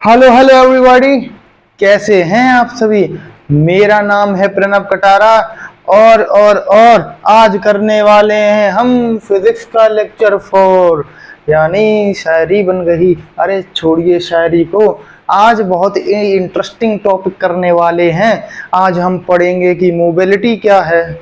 Hello hello everybody, कैसे हैं आप सभी। मेरा नाम है प्रणव कटारा और आज करने वाले हैं हम फिजिक्स का लेक्चर 4 यानी शायरी बन गई। अरे छोड़िए शायरी को, आज बहुत ही इंटरेस्टिंग टॉपिक करने वाले हैं। आज हम पढ़ेंगे कि मोबिलिटी क्या है,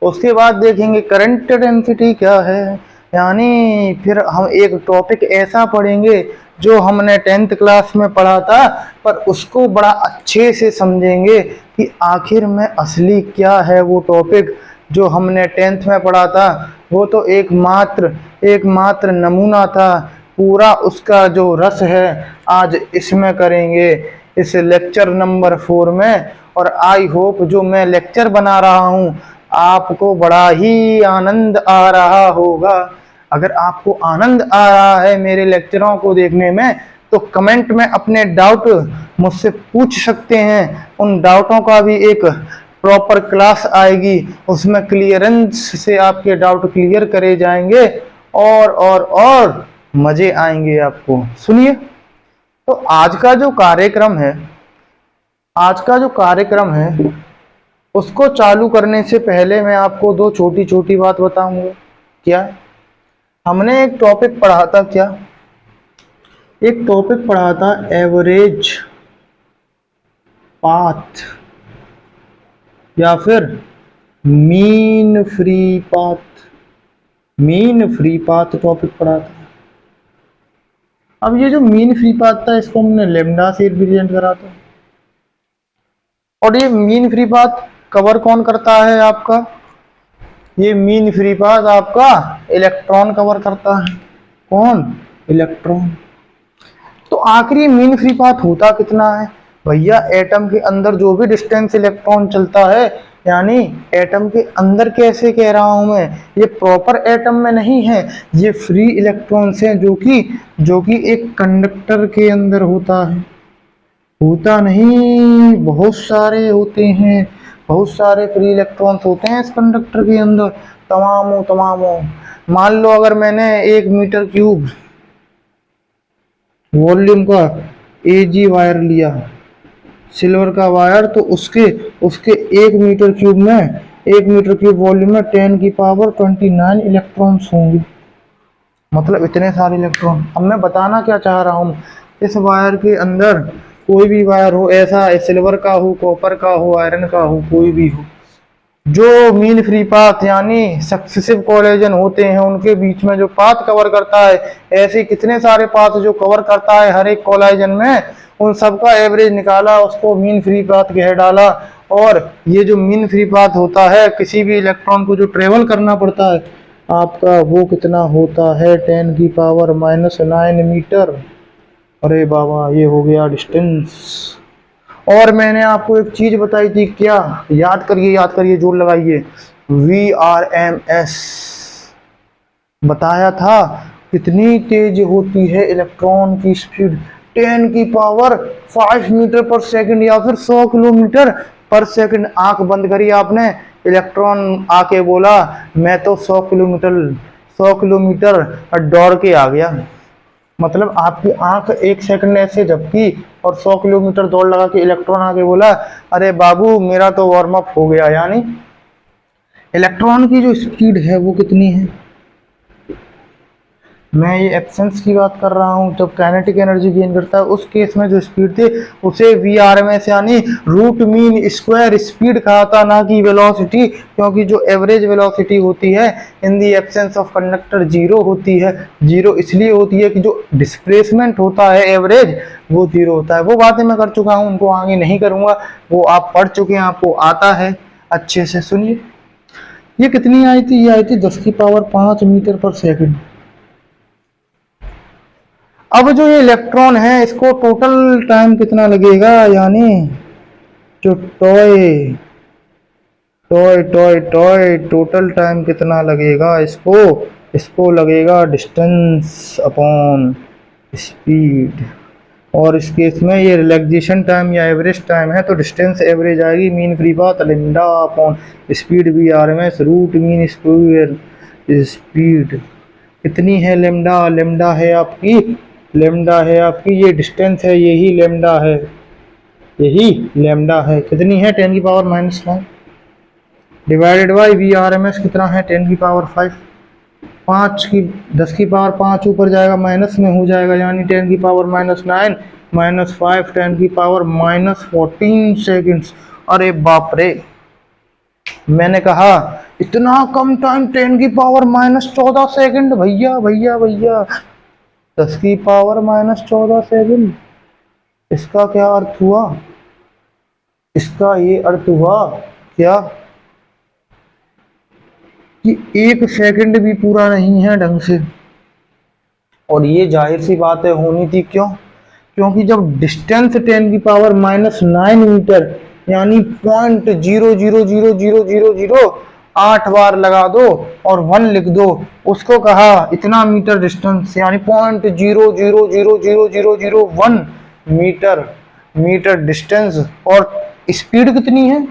उसके बाद देखेंगे करंट डेंसिटी क्या है, यानी फिर हम एक टॉपिक ऐसा पढ़ेंगे जो हमने 10th क्लास में पढ़ा था, पर उसको बड़ा अच्छे से समझेंगे कि आखिर में असली क्या है वो टॉपिक जो हमने 10th में पढ़ा था। वो तो एकमात्र नमूना था, पूरा उसका जो रस है आज इसमें करेंगे, इस लेक्चर नंबर 4 में। और आई होप जो मैं लेक्चर बना रहा हूँ आपको बड़ा ही आनंद आ रहा होगा। अगर आपको आनंद आ रहा है मेरे लेक्चरों को देखने में तो कमेंट में अपने डाउट मुझसे पूछ सकते हैं। उन डाउटों का भी एक प्रॉपर क्लास आएगी, उसमें क्लियरेंस से आपके डाउट क्लियर करे जाएंगे और मजे आएंगे आपको। सुनिए, तो आज का जो कार्यक्रम है उसको चालू करने से पहले मैं आपको दो छोटी छोटी बात बताऊंगा। क्या हमने एक टॉपिक पढ़ा था एवरेज पाथ या फिर मीन फ्री पाथ टॉपिक पढ़ा था। अब ये जो मीन फ्री पाथ था इसको हमने लेमडा से रिप्रेजेंट करा था। और ये मीन फ्री पाथ कवर कौन करता है आपका? ये मीन फ्री पाथ आपका इलेक्ट्रॉन कवर करता है। कौन? इलेक्ट्रॉन। तो आखिरी मीन फ्री पाथ होता कितना है भैया? एटम के अंदर जो भी डिस्टेंस इलेक्ट्रॉन चलता है, यानी एटम के अंदर कैसे कह रहा हूं मैं, ये प्रॉपर एटम में नहीं है, ये फ्री इलेक्ट्रॉन्स हैं जो कि एक कंडक्टर के अंदर होता है। होता नहीं, बहुत सारे होते हैं, बहुत सारे फ्री इलेक्ट्रॉन्स होते हैं इस कंडक्टर के अंदर, तमामों। मान लो अगर मैंने 1 मीटर क्यूब वॉल्यूम का एजी वायर लिया, सिल्वर का वायर, तो उसके उसके 1 मीटर क्यूब वॉल्यूम में 10⁻29 इलेक्ट्रॉन्स होंगे। मतलब इतने सारे इलेक्ट्रॉन। अब मैं बताना क्या चाह रहा हूँ, इस वायर के अंदर कोई भी वायर हो, ऐसा सिल्वर का हो, कॉपर का हो, आयरन का हो, कोई भी हो, जो मीन फ्री पाथ यानी सक्सेसिव कोलिजन होते हैं उनके बीच में जो पाथ कवर करता है, ऐसे कितने सारे पाथ जो कवर करता है हर एक कोलिजन में, उन सबका एवरेज निकाला, उसको मीन फ्री पाथ कह डाला। और ये जो मीन फ्री पाथ होता है, किसी भी इलेक्ट्रॉन को जो ट्रेवल करना पड़ता है आपका, वो कितना होता है? 10⁻⁹ मीटर। अरे बाबा, ये हो गया डिस्टेंस। और मैंने आपको एक चीज बताई थी, क्या? याद करिए, जोर लगाइए। VRMS बताया था। कितनी तेज होती है इलेक्ट्रॉन की स्पीड? 10⁵ मीटर पर सेकंड या फिर 100 किलोमीटर पर सेकंड। आंख बंद करी आपने, इलेक्ट्रॉन आके बोला मैं तो 100 किलोमीटर दौड़ के आ गया। मतलब आपकी आंख 1 सेकंड ऐसे झपकी और 100 किलोमीटर दौड़ लगा के इलेक्ट्रॉन आके बोला अरे बाबू मेरा तो वार्म अप हो गया। यानी इलेक्ट्रॉन की जो स्पीड है वो कितनी है? मैं ये एब्सेंस की बात कर रहा हूँ, जब काइनेटिक एनर्जी गेन करता है उस केस में जो स्पीड थी उसे VRMS यानी रूट मीन स्क्वायर स्पीड कहा था, ना कि वेलोसिटी। क्योंकि जो एवरेज वेलोसिटी होती है in the absence of conductor zero होती है। जीरो इसलिए होती है कि जो डिस्प्लेसमेंट होता है एवरेज वो जीरो होता है। वो बातें मैं कर चुका हूँ, उनको आगे नहीं करूँगा, वो आप पढ़ चुके हैं, आपको आता है अच्छे से। सुनिए, ये कितनी आई थी? ये आई थी 10⁵ मीटर पर सेकंड। अब जो ये इलेक्ट्रॉन है इसको टोटल टाइम कितना लगेगा, यानी जो टॉय टोटल टाइम कितना लगेगा इसको लगेगा डिस्टेंस अपॉन स्पीड। और इस केस में ये रिलैक्सेशन टाइम या एवरेज टाइम है, तो डिस्टेंस एवरेज आएगी mean free path lambda upon speed VRMS root mean square speed. कितनी है लैम्डा? लैम्डा है आपकी लेमडा है आपकी ये डिस्टेंस है, यही लेमडा है, यही लेमडा है। कितनी है? 10⁻⁹ डिवाइडेड बाई VRMS कितना है? 10⁵ 5 की 10⁵5 ऊपर जाएगा माइनस में हो जाएगा, यानी 10⁻⁹ -5 10⁻14 सेकेंड्स। अरे बाप रे, मैंने कहा इतना कम टाइम 10⁻14 सेकेंड, भैया भैया भैया 10⁻14 सेकेंड। इसका क्या अर्थ हुआ? इसका ये अर्थ हुआ क्या कि 1 सेकंड भी पूरा नहीं है ढंग से। और ये जाहिर सी बात है होनी थी, क्यों? क्योंकि जब डिस्टेंस 10⁻⁹ मीटर यानी 0.0000008 बार लगा दो और 1 लिख दो, उसको कहा इतना मीटर डिस्टेंस यानी 0.0000001 मीटर डिस्टेंस। और स्पीड कितनी है?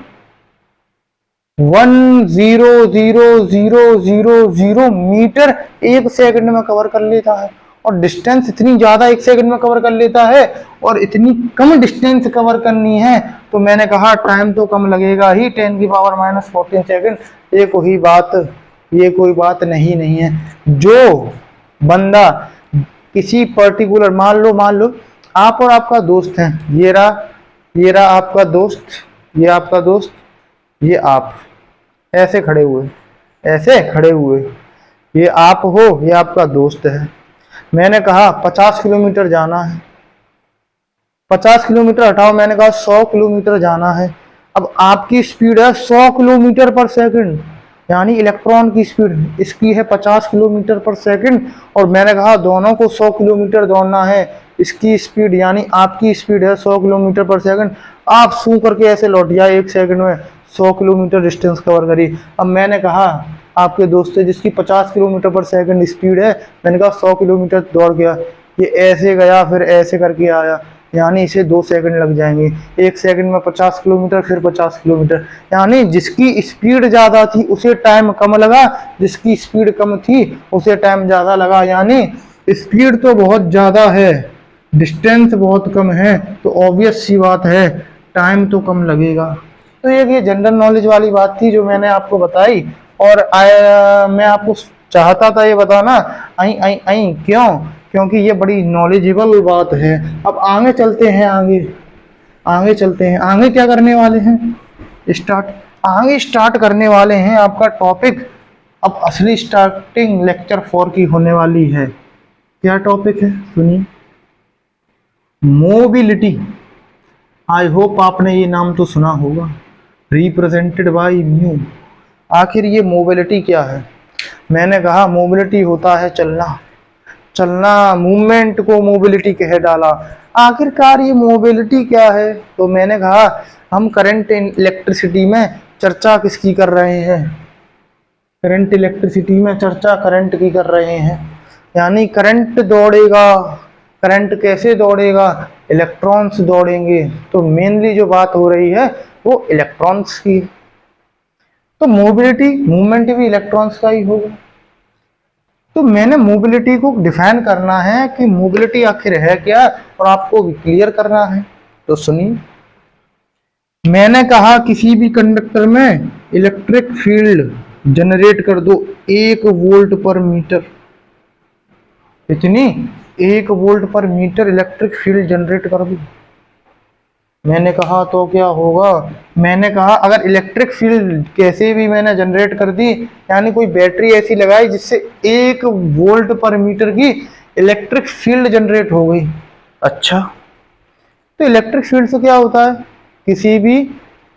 1000000 मीटर 1 सेकंड में कवर कर लेता है। और डिस्टेंस इतनी ज्यादा 1 सेकंड में कवर कर लेता है और इतनी कम डिस्टेंस कवर करनी है, तो मैंने कहा टाइम तो कम लगेगा ही, 10⁻14 सेकंड। ये कोई बात नहीं है। जो बंदा किसी पर्टिकुलर, मान लो आप और आपका दोस्त हैं, ये रहा आपका दोस्त, ये आपका दोस्त, ये आप ऐसे खड़े हुए, ये आप हो, ये आपका दोस्त है। मैंने कहा 50 किलोमीटर जाना है, 50 किलोमीटर हटाओ, मैंने कहा 100 किलोमीटर जाना है। अब आपकी स्पीड है 100 किलोमीटर पर सेकंड, यानी इलेक्ट्रॉन की स्पीड इसकी है 50 किलोमीटर पर सेकंड, और मैंने कहा दोनों को 100 किलोमीटर दौड़ना है। इसकी स्पीड यानी आपकी स्पीड है 100 किलोमीटर पर सेकंड। आप सू करके ऐसे लौट जाए 1 सेकंड में 100 किलोमीटर डिस्टेंस कवर करी। अब मैंने कहा आपके दोस्त से जिसकी 50 किलोमीटर पर सेकंड स्पीड है, मैंने कहा 100 किलोमीटर दौड़ गया, ये ऐसे गया फिर ऐसे करके आया, यानी इसे 2 सेकंड लग जाएंगे। 1 सेकंड में 50 किलोमीटर फिर 50 किलोमीटर, यानी जिसकी स्पीड ज़्यादा थी उसे टाइम कम लगा, जिसकी स्पीड कम थी उसे टाइम ज़्यादा लगा। यानी स्पीड तो बहुत ज़्यादा है, डिस्टेंस बहुत कम है, तो ऑब्वियस सी बात है टाइम तो कम लगेगा। तो ये जनरल नॉलेज वाली बात थी जो मैंने आपको बताई। और मैं आपको चाहता था ये बताना, आई क्यों? क्योंकि ये बड़ी नॉलेजेबल बात है। अब आगे चलते हैं, आगे क्या करने वाले हैं? आगे स्टार्ट करने वाले हैं आपका टॉपिक। अब असली स्टार्टिंग लेक्चर 4 की होने वाली है। क्या टॉपिक है सुनिए, मोबिलिटी। आई होप आपने ये नाम तो सुना होगा, रिप्रेजेंटेड बाय म्यू। आखिर ये मोबिलिटी क्या है? मैंने कहा मोबिलिटी होता है चलना, मूवमेंट को मोबिलिटी कह डाला। आखिरकार ये मोबिलिटी क्या है? तो मैंने कहा हम करंट इलेक्ट्रिसिटी में चर्चा किसकी कर रहे हैं? करंट इलेक्ट्रिसिटी में चर्चा करंट की कर रहे हैं। यानी करंट दौड़ेगा, करंट कैसे दौड़ेगा? इलेक्ट्रॉन्स दौड़ेंगे। तो मेनली जो बात हो रही है वो इलेक्ट्रॉन्स की। तो मोबिलिटी, मूवमेंट भी इलेक्ट्रॉन्स का ही होगा। तो मैंने मोबिलिटी को डिफाइन करना है कि मोबिलिटी आखिर है क्या, और आपको भी क्लियर करना है। तो सुनिए, मैंने कहा किसी भी कंडक्टर में इलेक्ट्रिक फील्ड जनरेट कर दो 1 वोल्ट पर मीटर। इतनी 1 वोल्ट पर मीटर इलेक्ट्रिक फील्ड जनरेट कर दो। मैंने कहा तो क्या होगा? मैंने कहा अगर इलेक्ट्रिक फील्ड कैसे भी मैंने जनरेट कर दी, यानी कोई बैटरी ऐसी लगाई जिससे 1 वोल्ट पर मीटर की इलेक्ट्रिक फील्ड जनरेट हो गई। अच्छा, तो इलेक्ट्रिक फील्ड से क्या होता है? किसी भी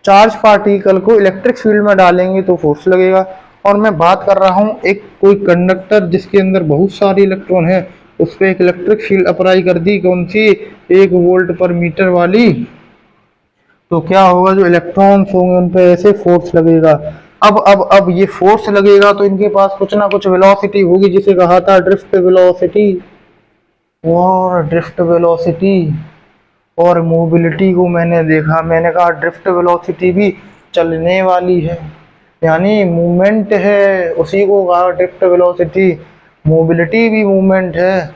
चार्ज पार्टिकल को इलेक्ट्रिक फील्ड में डालेंगे तो फोर्स लगेगा। और मैं बात कर रहा हूँ एक कोई कंडक्टर जिसके अंदर बहुत सारे इलेक्ट्रॉन है, उस पर एक इलेक्ट्रिक फील्ड अप्लाई कर दी, कौन सी? 1 वोल्ट पर मीटर वाली। तो क्या होगा? जो इलेक्ट्रॉन्स होंगे उन पे ऐसे फोर्स लगेगा। अब ये फोर्स लगेगा तो इनके पास कुछ ना कुछ वेलोसिटी होगी, जिसे कहा था ड्रिफ्ट वेलोसिटी। और ड्रिफ्ट वेलोसिटी और मोबिलिटी को मैंने देखा, मैंने कहा ड्रिफ्ट वेलोसिटी भी चलने वाली है, यानी मूवमेंट है, उसी को कहा ड्रिफ्ट वेलोसिटी। मोबिलिटी भी मूवमेंट है,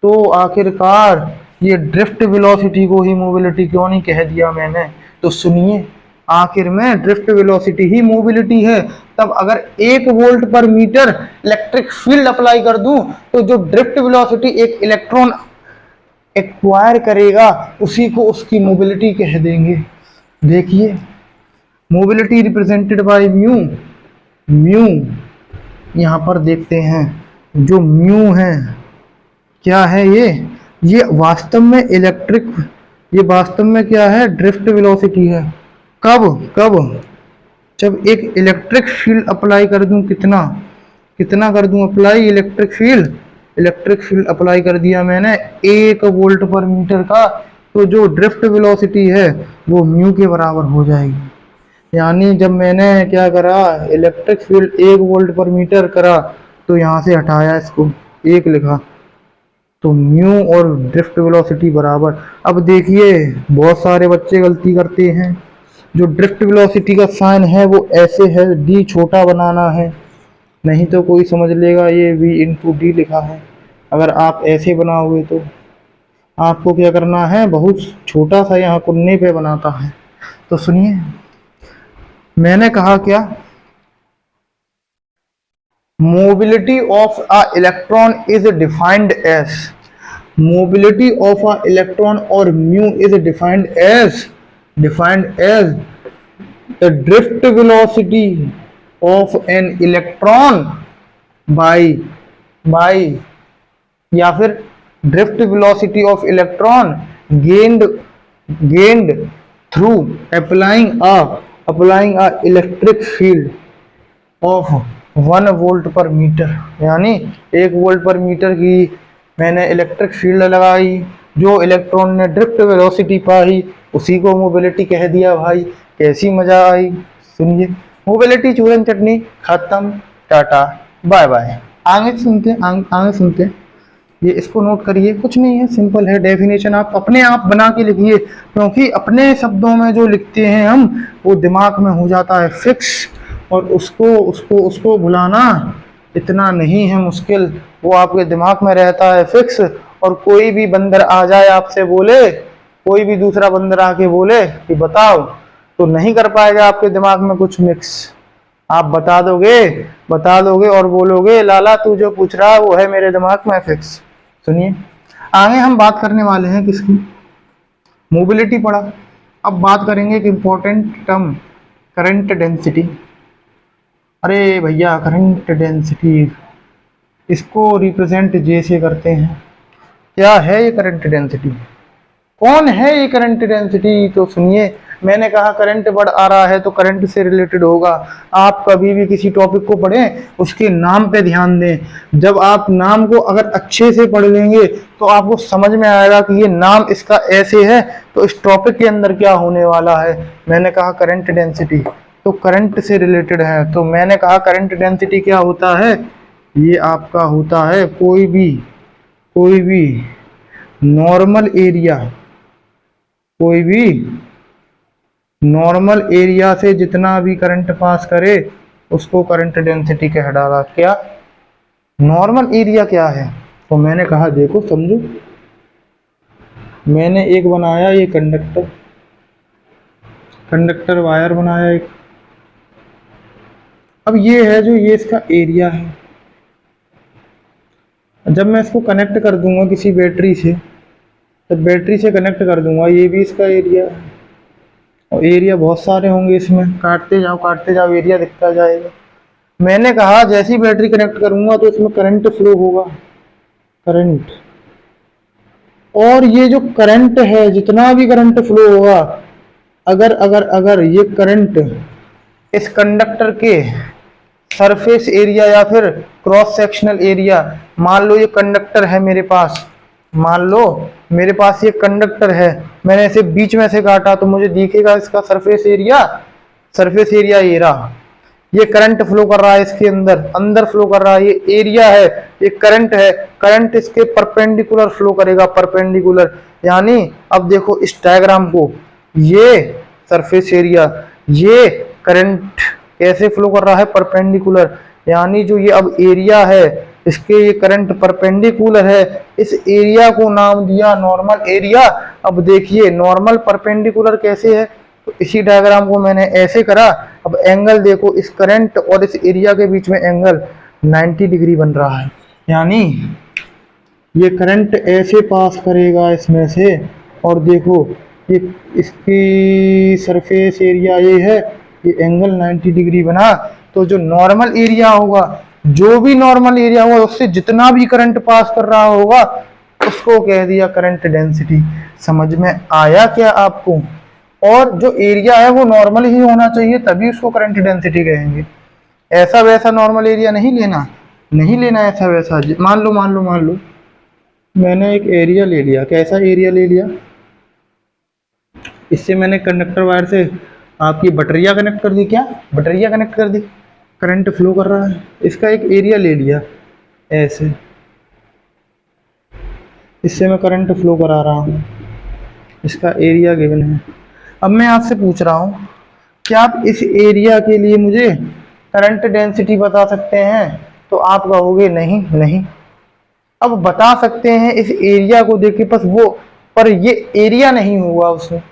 तो आखिरकार ये ड्रिफ्ट वेलोसिटी को ही मोबिलिटी क्यों नहीं कह दिया मैंने? तो सुनिए, आखिर में ड्रिफ्ट वेलोसिटी ही मोबिलिटी है। तब अगर 1 वोल्ट पर मीटर इलेक्ट्रिक फील्ड अप्लाई कर दूं तो जो ड्रिफ्ट वेलोसिटी एक इलेक्ट्रॉन एक्वायर करेगा उसी को उसकी मोबिलिटी कह देंगे। देखिए, mobility represented by mu. Mu यहाँ पर देखते हैं, जो म्यू है क्या है? ये वास्तव में ये वास्तव में क्या है? ड्रिफ्ट वेलोसिटी है। कब कब? जब एक इलेक्ट्रिक फील्ड अप्लाई कर दूं, कितना कर दूं अप्लाई? इलेक्ट्रिक फील्ड अप्लाई कर दिया मैंने 1 वोल्ट पर मीटर का, तो जो ड्रिफ्ट वेलोसिटी है वो म्यू के बराबर हो जाएगी। यानी जब मैंने क्या करा, इलेक्ट्रिक फील्ड 1 वोल्ट पर मीटर करा तो यहाँ से हटाया, इसको 1 लिखा, तो म्यू और ड्रिफ्ट वेलोसिटी बराबर। अब देखिए, बहुत सारे बच्चे गलती करते हैं। जो ड्रिफ्ट वेलोसिटी का साइन है वो ऐसे है, डी छोटा बनाना है, नहीं तो कोई समझ लेगा ये v इंटू डी लिखा है। अगर आप ऐसे बनाओगे तो आपको क्या करना है, बहुत छोटा सा यहाँ कोने पे बनाता है। तो सुनिए, मैंने कहा क्या? Mobility of a electron is defined as, mobility of a electron और mu is defined as the drift velocity of an electron by या फिर drift velocity of electron gained through applying a electric field of 1 volt पर metre. यानी 1 volt पर metre की मैंने electric field लगाई, जो इलेक्ट्रॉन ने ड्रिफ्ट वेलोसिटी पाई उसी को मोबिलिटी कह दिया। भाई कैसी मजा आई? सुनिए, मोबिलिटी चूरन चटनी खत्म, टाटा बाय बाय। आगे सुनते हैं। ये इसको नोट करिए, कुछ नहीं है, सिंपल है। डेफिनेशन आप अपने आप बना के लिखिए, क्योंकि अपने शब्दों में जो लिखते हैं हम वो दिमाग में हो जाता है फिक्स, और उसको भुलाना इतना नहीं है मुश्किल, वो आपके दिमाग में रहता है फिक्स। और कोई भी बंदर आ जाए आपसे बोले, कोई भी दूसरा बंदर आके बोले कि बताओ, तो नहीं कर पाएगा आपके दिमाग में कुछ मिक्स। आप बता दोगे और बोलोगे लाला तू जो पूछ रहा है वो है मेरे दिमाग में फिक्स। सुनिए, आगे हम बात करने वाले हैं किसकी? मोबिलिटी पढ़ा, अब बात करेंगे एक इंपॉर्टेंट टर्म, करंट डेंसिटी। अरे भैया, करंट डेंसिटी, इसको रिप्रेजेंट जे से करते हैं। क्या है ये करंट डेंसिटी? कौन है ये करंट डेंसिटी? तो सुनिए, मैंने कहा करंट बढ़ आ रहा है तो करंट से रिलेटेड होगा। आप कभी भी किसी टॉपिक को पढ़ें उसके नाम पे ध्यान दें। जब आप नाम को अगर अच्छे से पढ़ लेंगे तो आपको समझ में आएगा कि ये नाम इसका ऐसे है तो इस टॉपिक के अंदर क्या होने वाला है। मैंने कहा करंट डेंसिटी तो करंट से रिलेटेड है, तो मैंने कहा करंट डेंसिटी क्या होता है? ये आपका होता है कोई भी नॉर्मल एरिया से जितना भी करंट पास करे उसको करंट डेंसिटी कह डाला। क्या नॉर्मल एरिया क्या है? तो मैंने कहा देखो समझो, मैंने एक बनाया ये कंडक्टर वायर बनाया एक। अब ये है जो ये इसका एरिया है। जब मैं इसको कनेक्ट कर दूंगा किसी बैटरी से, तो बैटरी से कनेक्ट कर दूंगा, ये भी इसका एरिया है। और एरिया बहुत सारे होंगे इसमें, काटते जाओ एरिया दिखता जाएगा। मैंने कहा जैसी बैटरी कनेक्ट करूंगा तो इसमें करंट फ्लो होगा, करंट। और ये जो करंट है, जितना भी करंट फ्लो होगा, अगर ये करंट इस कंडक्टर के सरफेस एरिया या फिर क्रॉस सेक्शनल एरिया, मान लो ये कंडक्टर है मेरे पास, मान लो मेरे पास ये कंडक्टर है, मैंने इसे बीच में से काटा तो मुझे दिखेगा इसका सरफेस एरिया ये रहा। ये करंट फ्लो कर रहा है इसके अंदर फ्लो कर रहा है, ये एरिया है, ये करंट है, करंट इसके परपेंडिकुलर फ्लो करेगा, परपेंडिकुलर। यानी अब देखो इस डायग्राम को, ये सरफेस एरिया, ये करंट कैसे फ्लो कर रहा है? परपेंडिकुलर। यानी जो ये अब एरिया है इसके ये करंट परपेंडिकुलर है, इस एरिया को नाम दिया नॉर्मल एरिया। अब देखिए नॉर्मल परपेंडिकुलर कैसे है, तो इसी डायग्राम को मैंने ऐसे करा। अब एंगल देखो, इस करंट और इस एरिया के बीच में एंगल 90 डिग्री बन रहा है, यानी ये करंट ऐसे पास करेगा इसमें से, और देखो ये इसकी सरफेस एरिया ये है, ये एंगल 90 डिग्री बना। तो जो नॉर्मल एरिया होगा, जो भी नॉर्मल एरिया होगा, उससे जितना भी करंट पास कर रहा होगा उसको कह दिया करंट डेंसिटी। समझ में आया क्या आपको? और जो एरिया है वो नॉर्मल ही होना चाहिए, तभी उसको करंट डेंसिटी कहेंगे। ऐसा वैसा नॉर्मल एरिया नहीं लेना, नहीं लेना ऐसा वैसा। मान लो मैंने एक एरिया ले लिया। कैसा एरिया ले लिया? इससे मैंने कंडक्टर वायर से आपकी बैटरिया कनेक्ट कर दी। क्या बैटरिया कनेक्ट कर दी? करंट फ्लो कर रहा है, इसका एक एरिया ले लिया ऐसे, इससे मैं करंट फ्लो करा रहा हूँ, इसका एरिया गिवन है। अब मैं आपसे पूछ रहा हूँ, क्या आप इस एरिया के लिए मुझे करंट डेंसिटी बता सकते हैं? तो आप कहोगे नहीं नहीं। अब बता सकते हैं इस एरिया को देख के, बस वो, पर ये एरिया नहीं हुआ उसमें।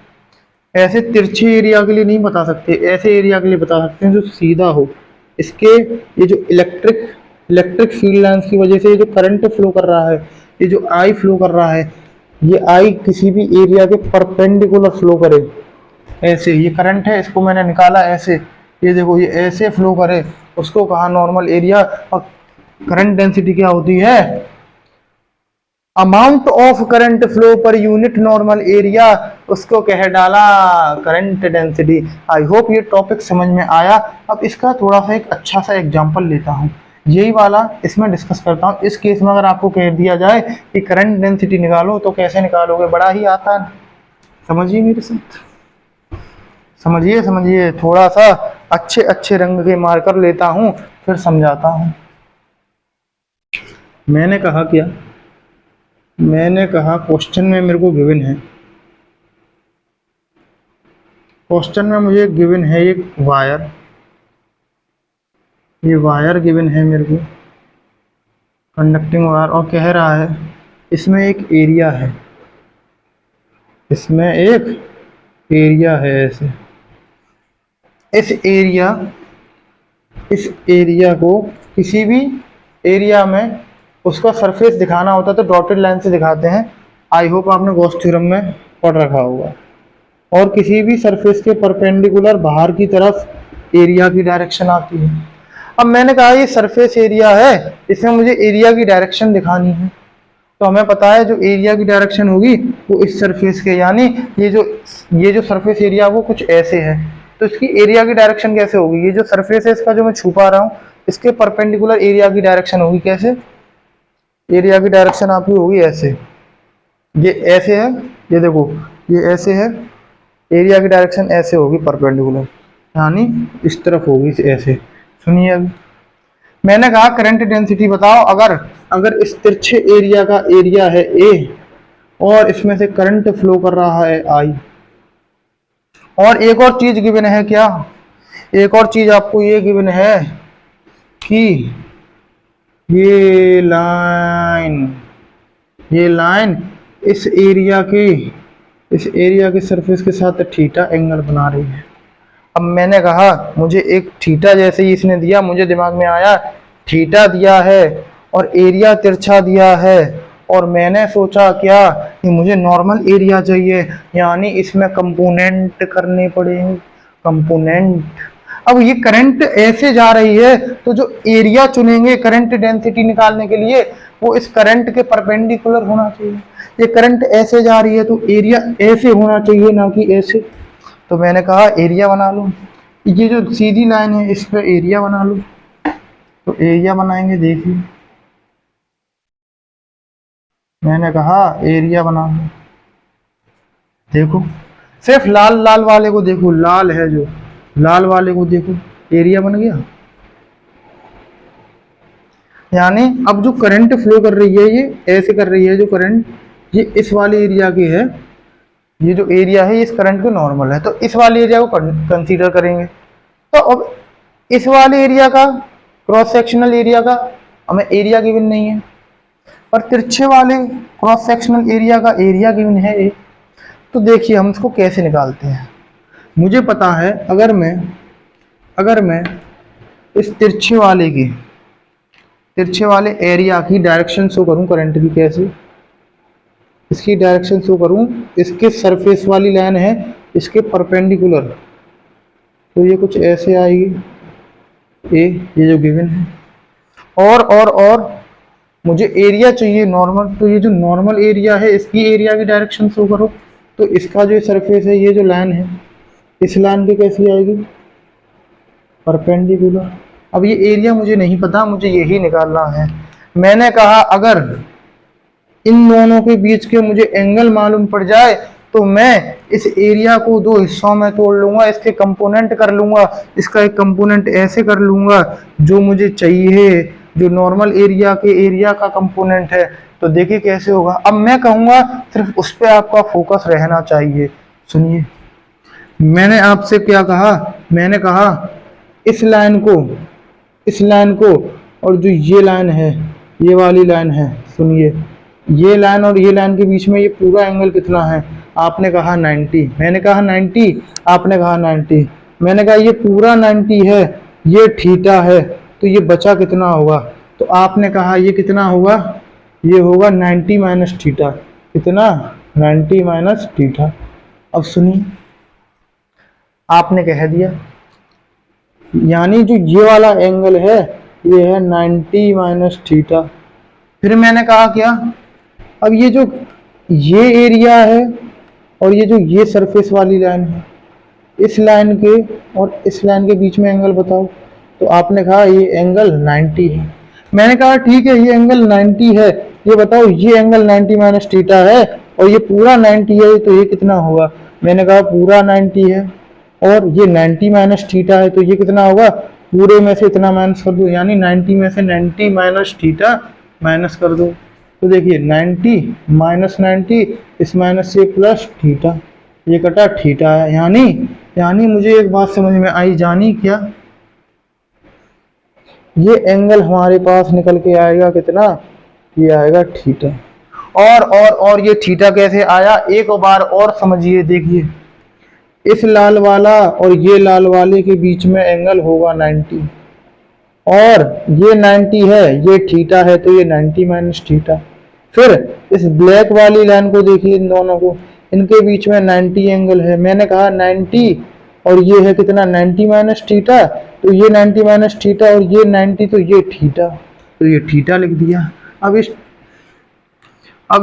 ऐसे तिरछे एरिया के लिए नहीं बता सकते, ऐसे एरिया के लिए बता सकते हैं जो सीधा हो। इसके ये जो इलेक्ट्रिक फील्ड लाइंस की वजह से ये जो करंट फ्लो कर रहा है, ये जो आई फ्लो कर रहा है, ये आई किसी भी एरिया के परपेंडिकुलर फ्लो करे। ऐसे ये करंट है, इसको मैंने निकाला ऐसे, ये देखो ये ऐसे फ्लो करे, उसको कहा नॉर्मल एरिया। और करंट डेंसिटी क्या होती है? अमाउंट ऑफ करंट फ्लो पर यूनिट नॉर्मल एरिया, उसको कह डाला करंट डेंसिटी। आई होप ये टॉपिक समझ में आया। अब इसका थोड़ा सा एक अच्छा सा एग्जांपल लेता हूँ, यही वाला इसमें डिस्कस करता हूँ। इस केस में अगर आपको कह दिया जाए कि करंट डेंसिटी निकालो, तो कैसे निकालोगे? बड़ा ही आसान, समझिए मेरे साथ, समझिए। थोड़ा सा अच्छे रंग के मार्कर लेता हूँ, फिर समझाता हूँ। मैंने कहा क्वेश्चन में मेरे को गिवन है, क्वेश्चन में मुझे गिवन है एक वायर, ये वायर गिवन है मेरे को, कंडक्टिंग वायर, और कह रहा है इसमें एक एरिया है, इसमें एक एरिया है ऐसे। इस एरिया को किसी भी एरिया में उसका सरफेस दिखाना होता है तो डॉटेड लाइन से दिखाते हैं। आई होप आपने गॉस थ्योरम में पढ़ रखा होगा। और किसी भी सरफेस के परपेंडिकुलर बाहर की तरफ एरिया की डायरेक्शन आती है। अब मैंने कहा ये सरफेस एरिया है, इसमें मुझे एरिया की डायरेक्शन दिखानी है, तो हमें पता है जो एरिया की डायरेक्शन होगी वो इस सरफेस के, यानी ये जो सरफेस एरिया वो कुछ ऐसे है, तो इसकी एरिया की डायरेक्शन कैसे होगी? ये जो सरफेस है इसका जो मैं छुपा रहा हूँ, इसके परपेंडिकुलर एरिया की डायरेक्शन होगी कैसे? एरिया की डायरेक्शन आपकी होगी ऐसे, ये ऐसे है, ये देखो ये ऐसे है, एरिया की डायरेक्शन ऐसे होगी परपेंडिकुलर, यानी इस तरफ होगी ऐसे। सुनिए अभी मैंने कहा करंट डेंसिटी बताओ, अगर इस तिरछे एरिया का एरिया है ए, और इसमें से करंट फ्लो कर रहा है आई, और एक और चीज गिवन है। क्या? एक और चीज आपको ये गिवन है कि ये लाइन इस एरिया के सरफेस के साथ थीटा एंगल बना रही है। अब मैंने कहा मुझे एक थीटा जैसे ही इसने दिया, मुझे दिमाग में आया थीटा दिया है और एरिया तिरछा दिया है, और मैंने सोचा क्या कि मुझे नॉर्मल एरिया चाहिए, यानी इसमें कंपोनेंट करने पड़ेंगे, कंपोनेंट। अब ये करंट ऐसे जा रही है, तो जो एरिया चुनेंगे करंट डेंसिटी निकालने के लिए वो इस करंट के परपेंडिकुलर होना चाहिए। ये करंट ऐसे जा रही है तो एरिया ऐसे होना चाहिए, ना कि ऐसे। तो मैंने कहा एरिया बना लो, ये जो सीधी लाइन है इस पर एरिया बना लो। तो एरिया बनाएंगे, देखिए मैंने कहा एरिया बना लो। देखो सिर्फ लाल वाले को देखो, लाल है जो, लाल वाले को देखो, एरिया बन गया। यानी अब जो करंट फ्लो कर रही है ये ऐसे कर रही है, जो करंट ये इस वाले एरिया की है, ये जो एरिया है इस करंट के नॉर्मल है, तो इस वाले एरिया को कंसीडर करेंगे। तो अब इस वाले एरिया का क्रॉस सेक्शनल एरिया का हमें एरिया गिवन नहीं है, पर तिरछे वाले क्रॉस सेक्शनल एरिया का एरिया गिवन है ए। तो देखिए हम इसको कैसे निकालते हैं। मुझे पता है अगर मैं इस तिरछे वाले एरिया की डायरेक्शन शो करूं करंट की, कैसे इसकी डायरेक्शन शो करूं, इसके सरफेस वाली लाइन है इसके परपेंडिकुलर, तो ये कुछ ऐसे आएगी ए, ये जो गिवन है। और मुझे एरिया चाहिए नॉर्मल, तो ये जो नॉर्मल एरिया है इसकी एरिया की डायरेक्शन शो करो, तो इसका जो सरफेस है ये जो लाइन है इस लाइन पे कैसी आएगी, परपेंडिकुलर। अब ये एरिया मुझे नहीं पता, मुझे यही निकालना है। मैंने कहा अगर इन दोनों के बीच के मुझे एंगल मालूम पड़ जाए तो मैं इस एरिया को दो हिस्सों में तोड़ लूंगा, इसके कंपोनेंट कर लूंगा, इसका एक कंपोनेंट ऐसे कर लूंगा जो मुझे चाहिए, जो नॉर्मल एरिया के एरिया का कंपोनेंट है। तो देखिए कैसे होगा। अब मैं कहूंगा सिर्फ उस पर आपका फोकस रहना चाहिए। सुनिए, मैंने आपसे क्या कहा, मैंने कहा इस लाइन को और जो ये लाइन है, ये वाली लाइन है, सुनिए ये लाइन और ये लाइन के बीच में ये पूरा एंगल कितना है, आपने कहा 90, मैंने कहा 90, आपने कहा 90, मैंने कहा ये पूरा 90 है, ये थीटा है, तो ये बचा कितना होगा, तो आपने कहा ये कितना होगा, ये होगा 90 माइनस थीटा। कितना, 90 माइनस थीटा। अब सुनिए, आपने कह दिया यानी जो ये वाला एंगल है ये है 90 माइनस थीटा। फिर मैंने कहा क्या, अब ये एरिया है और ये जो ये सरफेस वाली लाइन है, इस लाइन के और इस लाइन के बीच में एंगल बताओ, तो आपने कहा ये एंगल 90 है। मैंने कहा ठीक है ये एंगल 90 है, ये बताओ ये एंगल 90 माइनस थीटा है और ये पूरा 90 है, तो ये कितना होगा, मैंने कहा पूरा 90 है और ये 90 माइनस थीटा है, तो ये कितना होगा, पूरे में से इतना माइनस कर दो, यानी 90 में से 90 माइनस थीटा माइनस कर दो। तो देखिए 90 माइनस 90, इस माइनस से प्लस थीटा, ये कटा थीटा है। यानी मुझे एक बात समझ में आई, जानी क्या, ये एंगल हमारे पास निकल के आएगा कितना, ये आएगा थीटा। और ये थीटा कैसे आया, एक बार और समझिए। देखिए इस लाल वाला और ये लाल वाले के बीच में एंगल होगा 90 और ये 90 है, ये थीटा है, तो ये 90 माइनस थीटा। फिर इस ब्लैक वाली लाइन को देखिए, इन दोनों को, इनके बीच में 90 एंगल है, मैंने कहा 90 और ये है कितना 90 माइनस थीटा, तो ये 90 माइनस थीटा और ये 90, तो ये थीटा, तो ये थीटा लिख दिया। अब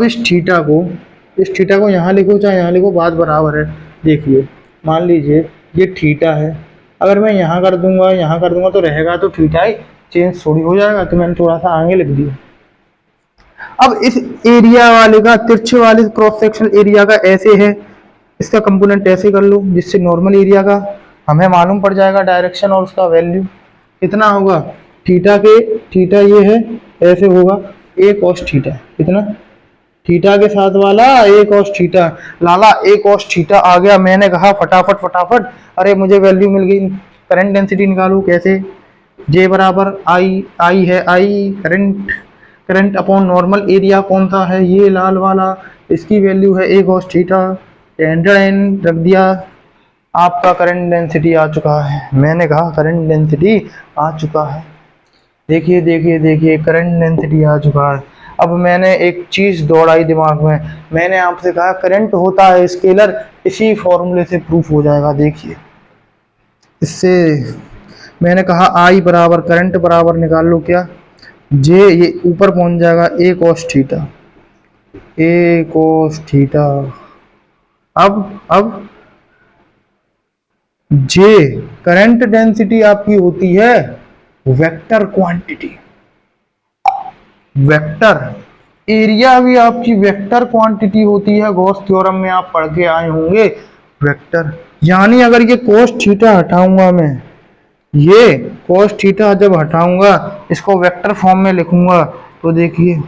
इस थीटा को यहाँ लिखो चाहे यहाँ लिखो, बात बराबर है। देखिए मान लीजिए ये थीटा है, अगर मैं यहाँ कर दूंगा तो रहेगा तो थीटा ही, चेंज थोड़ी हो जाएगा, तो मैंने थोड़ा सा आगे लिख दिया। अब इस एरिया वाले का, तिरछे वाले क्रॉस सेक्शनल एरिया का ऐसे है, इसका कंपोनेंट ऐसे कर लो जिससे नॉर्मल एरिया का हमें मालूम पड़ जाएगा डायरेक्शन और उसका वैल्यू कितना होगा। थीटा ये है, ऐसे होगा a cos थीटा, कितना, थीटा के साथ वाला a cos थीटा, लाला a cos थीटा आ गया। मैंने कहा फटाफट, अरे मुझे वैल्यू मिल गई। करंट डेंसिटी निकालो, कैसे, J बराबर I है, I current upon normal area कौन सा है, ये लाल वाला, इसकी वैल्यू है a cos थीटा, रख दिया, आपका करंट डेंसिटी आ चुका है। मैंने कहा करंट डेंसिटी आ चुका है, देखिए करंट डेंसिटी आ चुका है। अब मैंने एक चीज दौड़ाई दिमाग में, मैंने आपसे कहा करंट होता है स्केलर, इसी फॉर्मूले से प्रूफ हो जाएगा। देखिए इससे मैंने कहा आई बराबर करंट बराबर निकाल लो, क्या, जे, ये ऊपर पहुंच जाएगा a cos थीटा। अब जे करंट डेंसिटी आपकी होती है वेक्टर क्वांटिटी, वेक्टर एरिया भी आपकी वेक्टर क्वांटिटी होती है, गॉस थ्योरम में आप पढ़ के आए होंगे वेक्टर। यानी अगर ये cos थीटा हटाऊंगा मैं, ये cos थीटा जब हटाऊंगा इसको वेक्टर फॉर्म में लिखूंगा, तो देखिए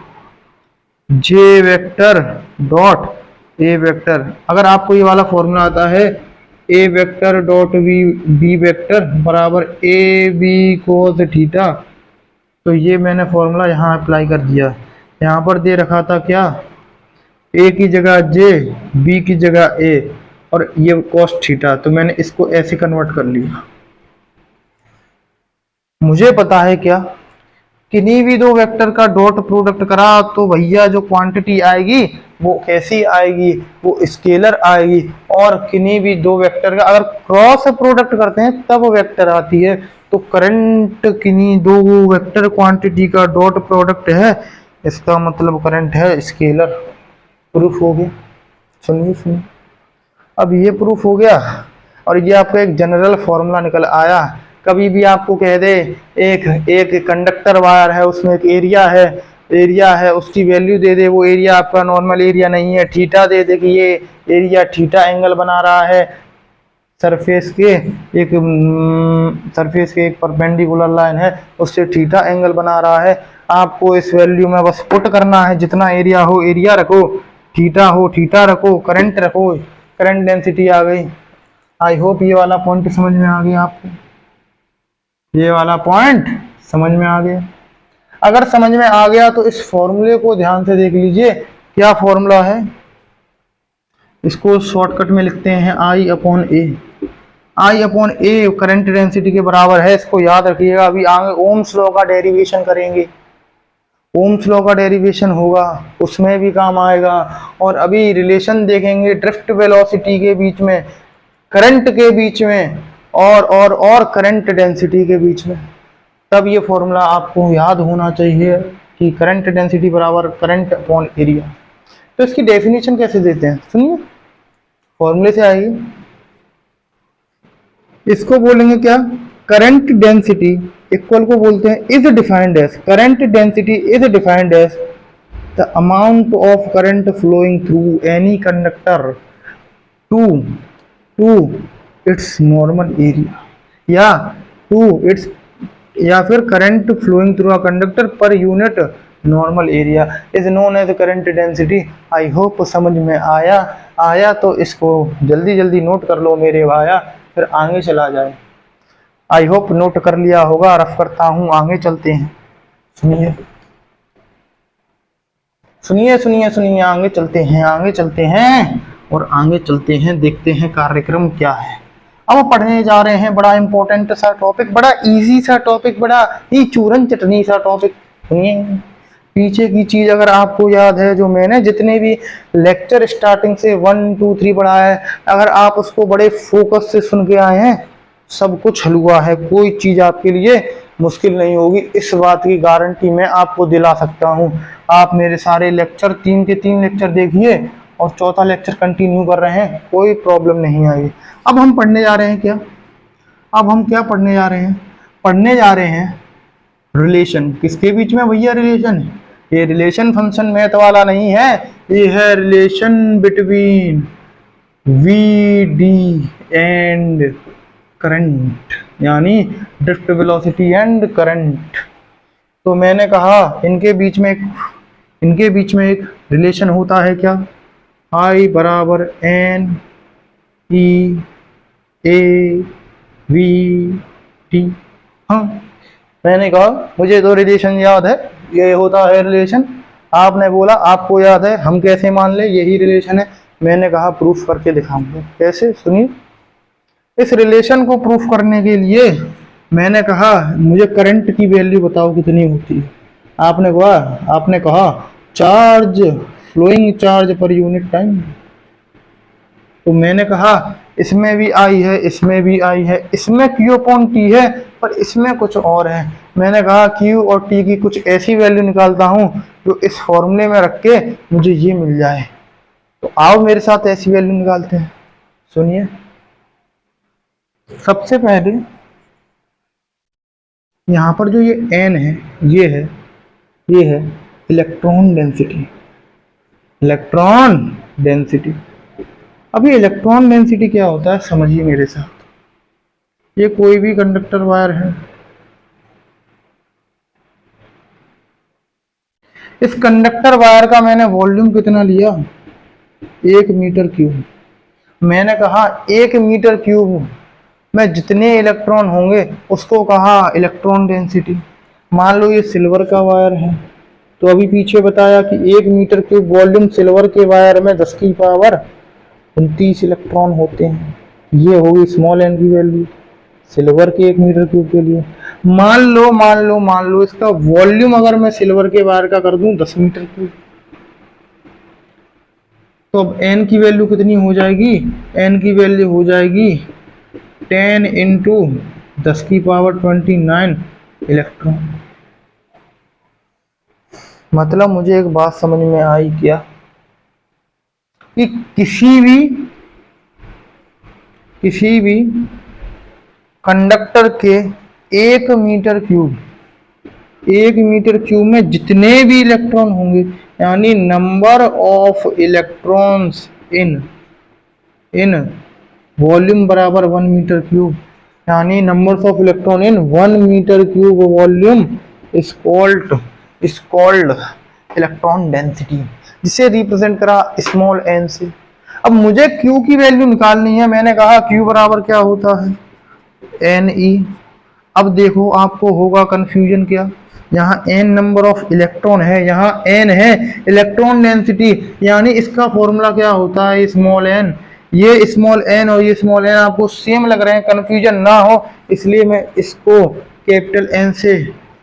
जे वेक्टर डॉट ए वेक्टर, अगर आपको ये वाला फॉर्मूला आता है ए वेक्टर डॉट बी वेक्टर बराबर ए बी कोस थीटा, तो ये मैंने फॉर्मूला यहाँ अप्लाई कर दिया। यहाँ पर दे रखा था क्या, ए की जगह जे, बी की जगह ए, और ये कॉस थीटा, तो मैंने इसको ऐसे कन्वर्ट कर लिया। मुझे पता है क्या, किन्हीं भी दो वेक्टर का डॉट प्रोडक्ट करा तो भैया जो क्वांटिटी आएगी वो कैसी आएगी, वो स्केलर आएगी। और किन्हीं भी दो वेक्टर का अगर क्रॉस प्रोडक्ट करते हैं तब वेक्टर आती है। तो करंट किन्हीं दो वेक्टर क्वांटिटी का डॉट प्रोडक्ट है, इसका मतलब करंट है स्केलर। प्रूफ हो गया। सुनिए सुनिए, अब ये प्रूफ हो गया और ये आपका एक जनरल फॉर्मूला निकल आया। कभी भी आपको कह दे एक एक कंडक्टर वायर है, उसमें एक एरिया है, उसकी वैल्यू दे दे, वो एरिया आपका नॉर्मल एरिया नहीं है, थीटा दे दे कि ये एरिया थीटा एंगल बना रहा है सरफेस के एक परपेंडिकुलर लाइन है, उससे थीटा एंगल बना रहा है। आपको इस वैल्यू में बस पुट करना है, जितना एरिया हो एरिया रखो, थीटा हो थीटा रखो, करंट रखो, करंट डेंसिटी आ गई। आई होप ये वाला पॉइंट समझ में आ गया आपको, ये वाला पॉइंट समझ में आ गया। अगर समझ में आ गया तो इस फॉर्मूले को ध्यान से देख लीजिए। क्या फॉर्मूला है, इसको शॉर्टकट में लिखते हैं आई अपॉन ए करंट डेंसिटी के बराबर है। इसको याद रखिएगा। अभी आगे ओम्स लॉ का डेरिवेशन करेंगे, ओम्स लॉ का डेरिवेशन होगा, उसमें भी काम आएगा। और अभी रिलेशन देखेंगे ड्रिफ्ट वेलोसिटी के बीच में, करंट के बीच में, और करंट डेंसिटी के बीच में। तब ये फॉर्मूला आपको याद होना चाहिए कि करंट डेंसिटी बराबर करंट अपॉन एरिया। तो इसकी डेफिनेशन कैसे देते हैं, सुनिए, फॉर्मूले से आएगी। इसको बोलेंगे क्या, करंट डेंसिटी इक्वल को बोलते हैं is defined as, current density is defined as the amount of current flowing through any conductor to its normal area, या फिर current flowing through a conductor per unit normal area is known as current density. I hope समझ में आया तो इसको जल्दी जल्दी note कर लो मेरे भाया, फिर आगे चला जाए। आई होप नोट कर लिया होगा, रफ करता हूं, आगे चलते हैं। सुनिए सुनिए सुनिए सुनिए, आगे चलते हैं, और आगे चलते हैं, देखते हैं कार्यक्रम क्या है। अब पढ़ने जा रहे हैं बड़ा इंपॉर्टेंट सा टॉपिक, बड़ा इजी सा टॉपिक, बड़ा ही चूरन चटनी सा टॉपिक। सुनिए, पीछे की चीज अगर आपको याद है, जो मैंने जितने भी लेक्चर स्टार्टिंग से 1 2 3 पढ़ाया है, अगर आप उसको बड़े फोकस से सुन के आए हैं, सब कुछ हलवा है, कोई चीज आपके लिए मुश्किल नहीं होगी, इस बात की गारंटी मैं आपको दिला सकता हूँ। आप मेरे सारे लेक्चर 3 के 3 लेक्चर देखिए और चौथा लेक्चर कंटिन्यू कर रहे हैं, कोई प्रॉब्लम नहीं आएगी। अब हम पढ़ने जा रहे हैं क्या, अब हम क्या पढ़ने जा रहे हैं, पढ़ने जा रहे हैं रिलेशन। किसके बीच में भैया रिलेशन, ये रिलेशन फंक्शन मैथ वाला नहीं है, ये है relation between V D and current, यानी ड्रिफ्ट वेलोसिटी एंड करंट। तो मैंने कहा इनके बीच में एक रिलेशन होता है क्या, आई बराबर N E A V T. हाँ, मैंने कहा मुझे तो रिलेशन याद है, ये होता है रिलेशन। आपने बोला आपको याद है, हम कैसे मान ले यही रिलेशन है। मैंने कहा प्रूफ करके दिखाऊंगा, कैसे, सुनिए। इस रिलेशन को प्रूफ करने के लिए मैंने कहा मुझे करंट की वैल्यू बताओ कितनी होती है। आपने कहा charge, flowing charge per unit time. तो मैंने कहा इसमें भी आई है, इसमें भी आई है, इसमें Q अपॉन T है, पर इसमें कुछ और है। मैंने कहा Q और T की कुछ ऐसी वैल्यू निकालता हूं जो इस फॉर्मूले में रख के मुझे ये मिल जाए। तो आओ मेरे साथ ऐसी वैल्यू निकालते हैं। सुनिए, सबसे पहले यहाँ पर जो ये N है, ये है इलेक्ट्रॉन डेंसिटी। अभी इलेक्ट्रॉन डेंसिटी क्या होता है समझिए मेरे साथ। ये कोई भी कंडक्टर वायर है, इस कंडक्टर वायर का मैंने वॉल्यूम कितना लिया, 1 मीटर क्यूब। मैंने कहा 1 मीटर क्यूब में जितने इलेक्ट्रॉन होंगे उसको कहा इलेक्ट्रॉन डेंसिटी। मान लो ये सिल्वर का वायर है, तो अभी पीछे बताया कि 1 मीटर क्यूब वॉल्यूम सिल्वर के वायर में 10⁻29 इलेक्ट्रॉन होते हैं। ये होगी स्मॉल एन की वैल्यू सिल्वर के 1 मीटर क्यूब के लिए। मान लो इसका वॉल्यूम अगर मैं सिल्वर के वायर का कर दूं 10 मीटर क्यूब, तो अब एन की वैल्यू कितनी हो जाएगी? एन की वैल्यू हो जाएगी 10 इंटू 10⁻29 इलेक्ट्रॉन। मतलब मुझे एक बात समझ में आई क्या, कि किसी भी कंडक्टर के 1 मीटर क्यूब में जितने भी इलेक्ट्रॉन होंगे, यानी number of electrons in volume बराबर 1 मीटर क्यूब, यानी numbers of electron in 1 meter cube volume is called electron density, जिसे रिप्रेजेंट करा स्मॉल एन से। अब मुझे क्यू की वैल्यू निकालनी है। मैंने कहा क्यू बराबर क्या होता है? N E. अब देखो आपको होगा कंफ्यूजन क्या, यहाँ एन नंबर ऑफ इलेक्ट्रॉन है, यहाँ एन है इलेक्ट्रॉन डेंसिटी, यानी इसका फॉर्मूला क्या होता है? Small N. ये स्मॉल एन और ये स्मॉल एन आपको सेम लग रहे हैं, कंफ्यूजन ना हो इसलिए मैं इसको कैपिटल एन से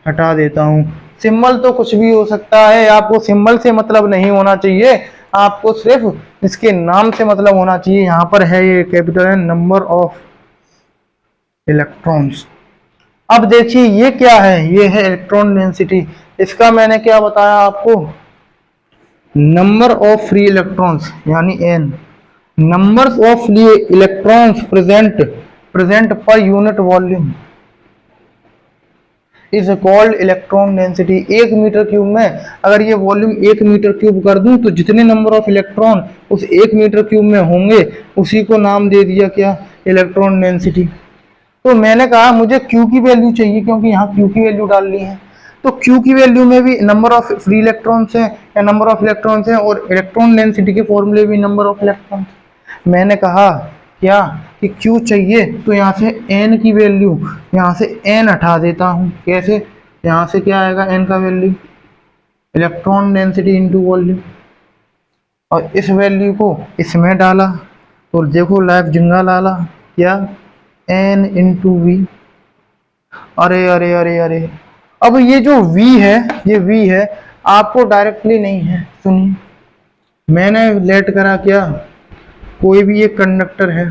हटा देता हूँ। सिंबल तो कुछ भी हो सकता है, आपको सिंबल से मतलब नहीं होना चाहिए, आपको सिर्फ इसके नाम से मतलब होना चाहिए। यहाँ पर है ये capital N, number of electrons. अब देखिए ये क्या है? ये है इलेक्ट्रॉन डेंसिटी। इसका मैंने क्या बताया आपको? नंबर ऑफ फ्री इलेक्ट्रॉन्स यानी N, numbers of free electrons present per unit volume is called electron density. 1 meter cube में अगर ये वॉल्यूम 1 मीटर क्यूब कर दूं तो जितने नंबर ऑफ इलेक्ट्रॉन उस 1 मीटर क्यूब में होंगे उसी को नाम दे दिया क्या? Electron density. तो मैंने कहा मुझे Q की वैल्यू चाहिए, क्योंकि यहाँ Q की वैल्यू डालनी है। तो Q की वैल्यू में भी नंबर ऑफ फ्री इलेक्ट्रॉन्स हैं या नंबर ऑफ इलेक्ट्रॉन्स हैं, और इलेक्ट्रॉन डेंसिटी के फॉर्मूले भी नंबर ऑफ इलेक्ट्रॉन्स। मैंने कहा क्या कि Q चाहिए, तो यहाँ से N की वैल्यू, यहाँ से N हटा देता हूँ। कैसे? यहाँ से क्या आएगा N का value? Electron density into volume, और इस वैल्यू को इसमें डाला तो देखो लाइफ जिंगा लाला क्या? N into V. अरे अरे अरे अरे, अब ये जो V है, ये V है, आपको डायरेक्टली नहीं है। सुनिए, मैंने लेट करा क्या? कोई भी एक कंडक्टर है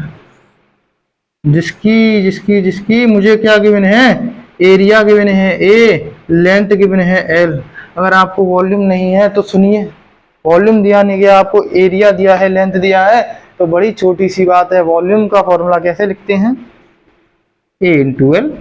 जिसकी जिसकी जिसकी मुझे क्या गिवन है? एरिया गिवन है A, लेंथ गिवन है L। अगर आपको वॉल्यूम नहीं है तो सुनिए, वॉल्यूम दिया नहीं गया, आपको एरिया दिया है, लेंथ दिया है, तो बड़ी छोटी सी बात है। वॉल्यूम का फॉर्मूला कैसे लिखते हैं? A into L.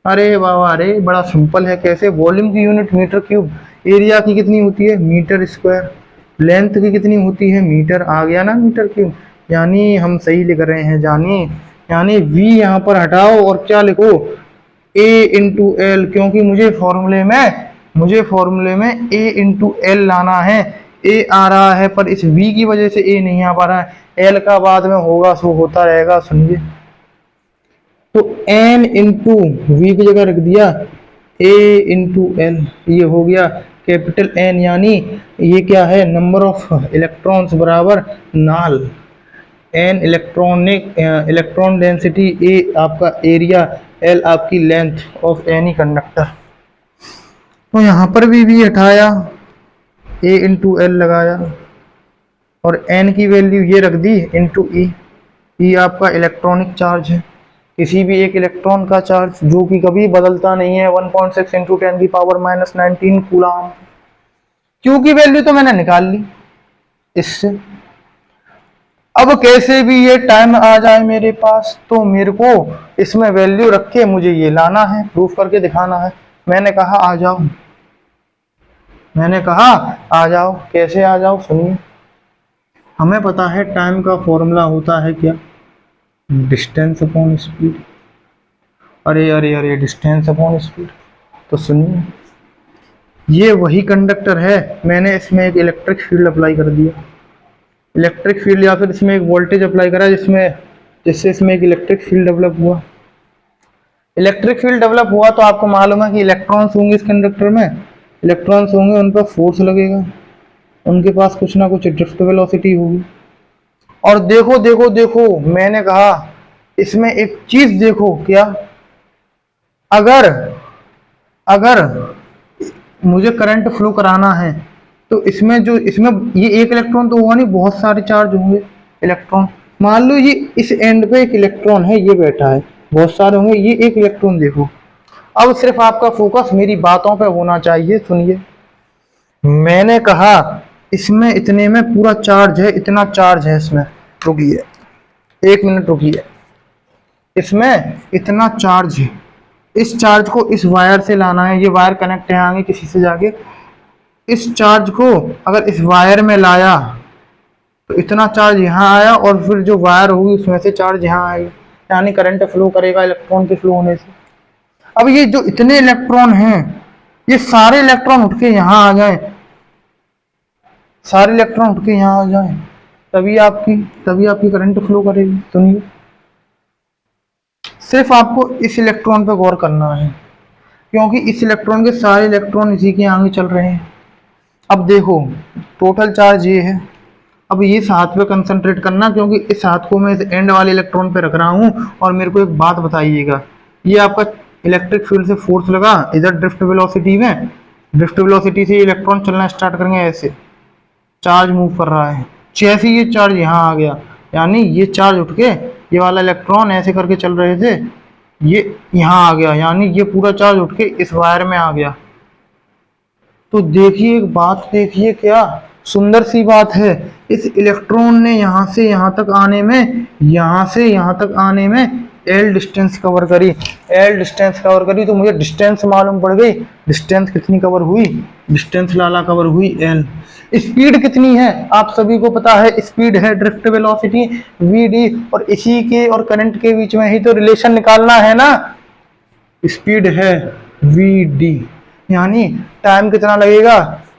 अरे बाबा, अरे बड़ा सिंपल है। कैसे? वॉल्यूम की यूनिट मीटर क्यूब, एरिया की कितनी होती है? मीटर स्क्वायर, लेंथ की कितनी होती है? मीटर। आ गया ना मीटर क्यूब, यानी हम सही लिख रहे हैं जानिए। यानी V यहाँ पर हटाओ और क्या लिखो? A इंटू एल, क्योंकि मुझे फॉर्मूले में A इंटू एल लाना है। A आ रहा है पर इस V की वजह से A नहीं आ पा रहा है, L का बाद में होगा सो होता रहेगा। सुनिए, तो N इंटू वी की जगह रख दिया A इंटू एल, ये हो गया कैपिटल N, यानी ये क्या है? नंबर ऑफ इलेक्ट्रॉन्स बराबर नाल, N इलेक्ट्रॉन डेंसिटी, A आपका एरिया, L आपकी लेंथ ऑफ एनी कंडक्टर। तो यहाँ पर भी V हटाया, A इंटू एल लगाया, और N की वैल्यू ये रख दी इंटू E। E आपका इलेक्ट्रॉनिक चार्ज है, किसी भी एक इलेक्ट्रॉन का चार्ज जो कि कभी बदलता नहीं है, 1.6 इंटू 10⁻⁻19 कूलम। क्यू की वैल्यू तो मैंने निकाल ली इससे। अब कैसे भी ये टाइम आ जाए मेरे पास, तो मेरे को इसमें वैल्यू रख के मुझे ये लाना है, प्रूफ करके दिखाना है। मैंने कहा आ जाओ। कैसे आ जाओ? सुनिए, हमें पता है टाइम का फॉर्मूला होता है क्या? Distance upon speed. अरे अरे अरे, डिस्टेंस अपॉन स्पीड। तो सुनिए, ये वही कंडक्टर है, मैंने इसमें एक इलेक्ट्रिक फील्ड अप्लाई कर दिया, इलेक्ट्रिक फील्ड, या फिर इसमें एक वोल्टेज अप्लाई करा जिससे इसमें एक इलेक्ट्रिक फील्ड डेवलप हुआ। इलेक्ट्रिक फील्ड डेवलप हुआ तो आपको मालूम है कि इलेक्ट्रॉन्स होंगे इस कंडक्टर में, इलेक्ट्रॉन्स होंगे, उन पर फोर्स लगेगा, उनके पास कुछ ना कुछ ड्रिफ्ट वेलोसिटी होगी। और देखो देखो देखो, मैंने कहा इसमें एक चीज देखो, क्या, अगर अगर मुझे करंट फ्लो कराना है तो इसमें जो इसमें ये एक इलेक्ट्रॉन तो होगा नहीं, बहुत सारे चार्ज होंगे इलेक्ट्रॉन। मान लो ये इस एंड पे एक इलेक्ट्रॉन है, ये बैठा है, बहुत सारे होंगे, ये एक इलेक्ट्रॉन देखो। अब सिर्फ आपका फोकस मेरी बातों पे होना चाहिए, सुनिए। मैंने कहा इसमें इतने में पूरा चार्ज है, इतना चार्ज है इसमें, रुकिए 1 मिनट रुकिए, इसमें इतना चार्ज है, इस चार्ज को इस वायर से लाना है, ये वायर कनेक्ट है आगे किसी से जाके, इस चार्ज को अगर इस वायर में लाया तो इतना चार्ज यहाँ आया, और फिर जो वायर होगी उसमें से चार्ज यहाँ आएगा, यानी करंट फ्लो करेगा इलेक्ट्रॉन के फ्लो होने से। अब ये जो इतने इलेक्ट्रॉन हैं, ये सारे इलेक्ट्रॉन उठ के यहाँ आ जाएं, सारे इलेक्ट्रॉन उठ के यहाँ आ जाएं, तभी आपकी करंट फ्लो करेगी। सुनिए, सिर्फ आपको इस इलेक्ट्रॉन पर गौर करना है, क्योंकि इस इलेक्ट्रॉन के सारे इलेक्ट्रॉन इसी के आगे चल रहे हैं। अब देखो टोटल चार्ज ये है, अब ये इस हाथ पे कंसंट्रेट करना, क्योंकि इस हाथ को मैं इस एंड वाले इलेक्ट्रॉन पे रख रहा हूँ। और मेरे को एक बात बताइएगा, ये आपका इलेक्ट्रिक फील्ड से फोर्स लगा इधर ड्रिफ्ट वेलोसिटी में, ड्रिफ्ट वेलोसिटी से इलेक्ट्रॉन चलना स्टार्ट करेंगे, ऐसे चार्ज मूव कर रहा है, जैसे ये चार्ज यहाँ आ गया, यानी ये चार्ज उठ के, ये वाला इलेक्ट्रॉन ऐसे करके चल रहे थे, ये यहाँ आ गया, यानी ये पूरा चार्ज उठ के इस वायर में आ गया। तो देखिए एक बात, देखिए क्या सुंदर सी बात है, इस इलेक्ट्रॉन ने यहाँ से यहाँ तक आने में, यहाँ से यहाँ तक आने में एल डिस्टेंस कवर करी, एल डिस्टेंस कवर करी, तो मुझे डिस्टेंस मालूम पड़ गई। डिस्टेंस कितनी कवर हुई, डिस्टेंस लाला कवर हुई एल। स्पीड कितनी है आप सभी को पता है, स्पीड है ड्रिफ्ट वेलोसिटी वी डी, और इसी के और करंट के बीच में ही तो रिलेशन निकालना है ना, स्पीड है वी डी, यानी टाइम कितना लगेगा,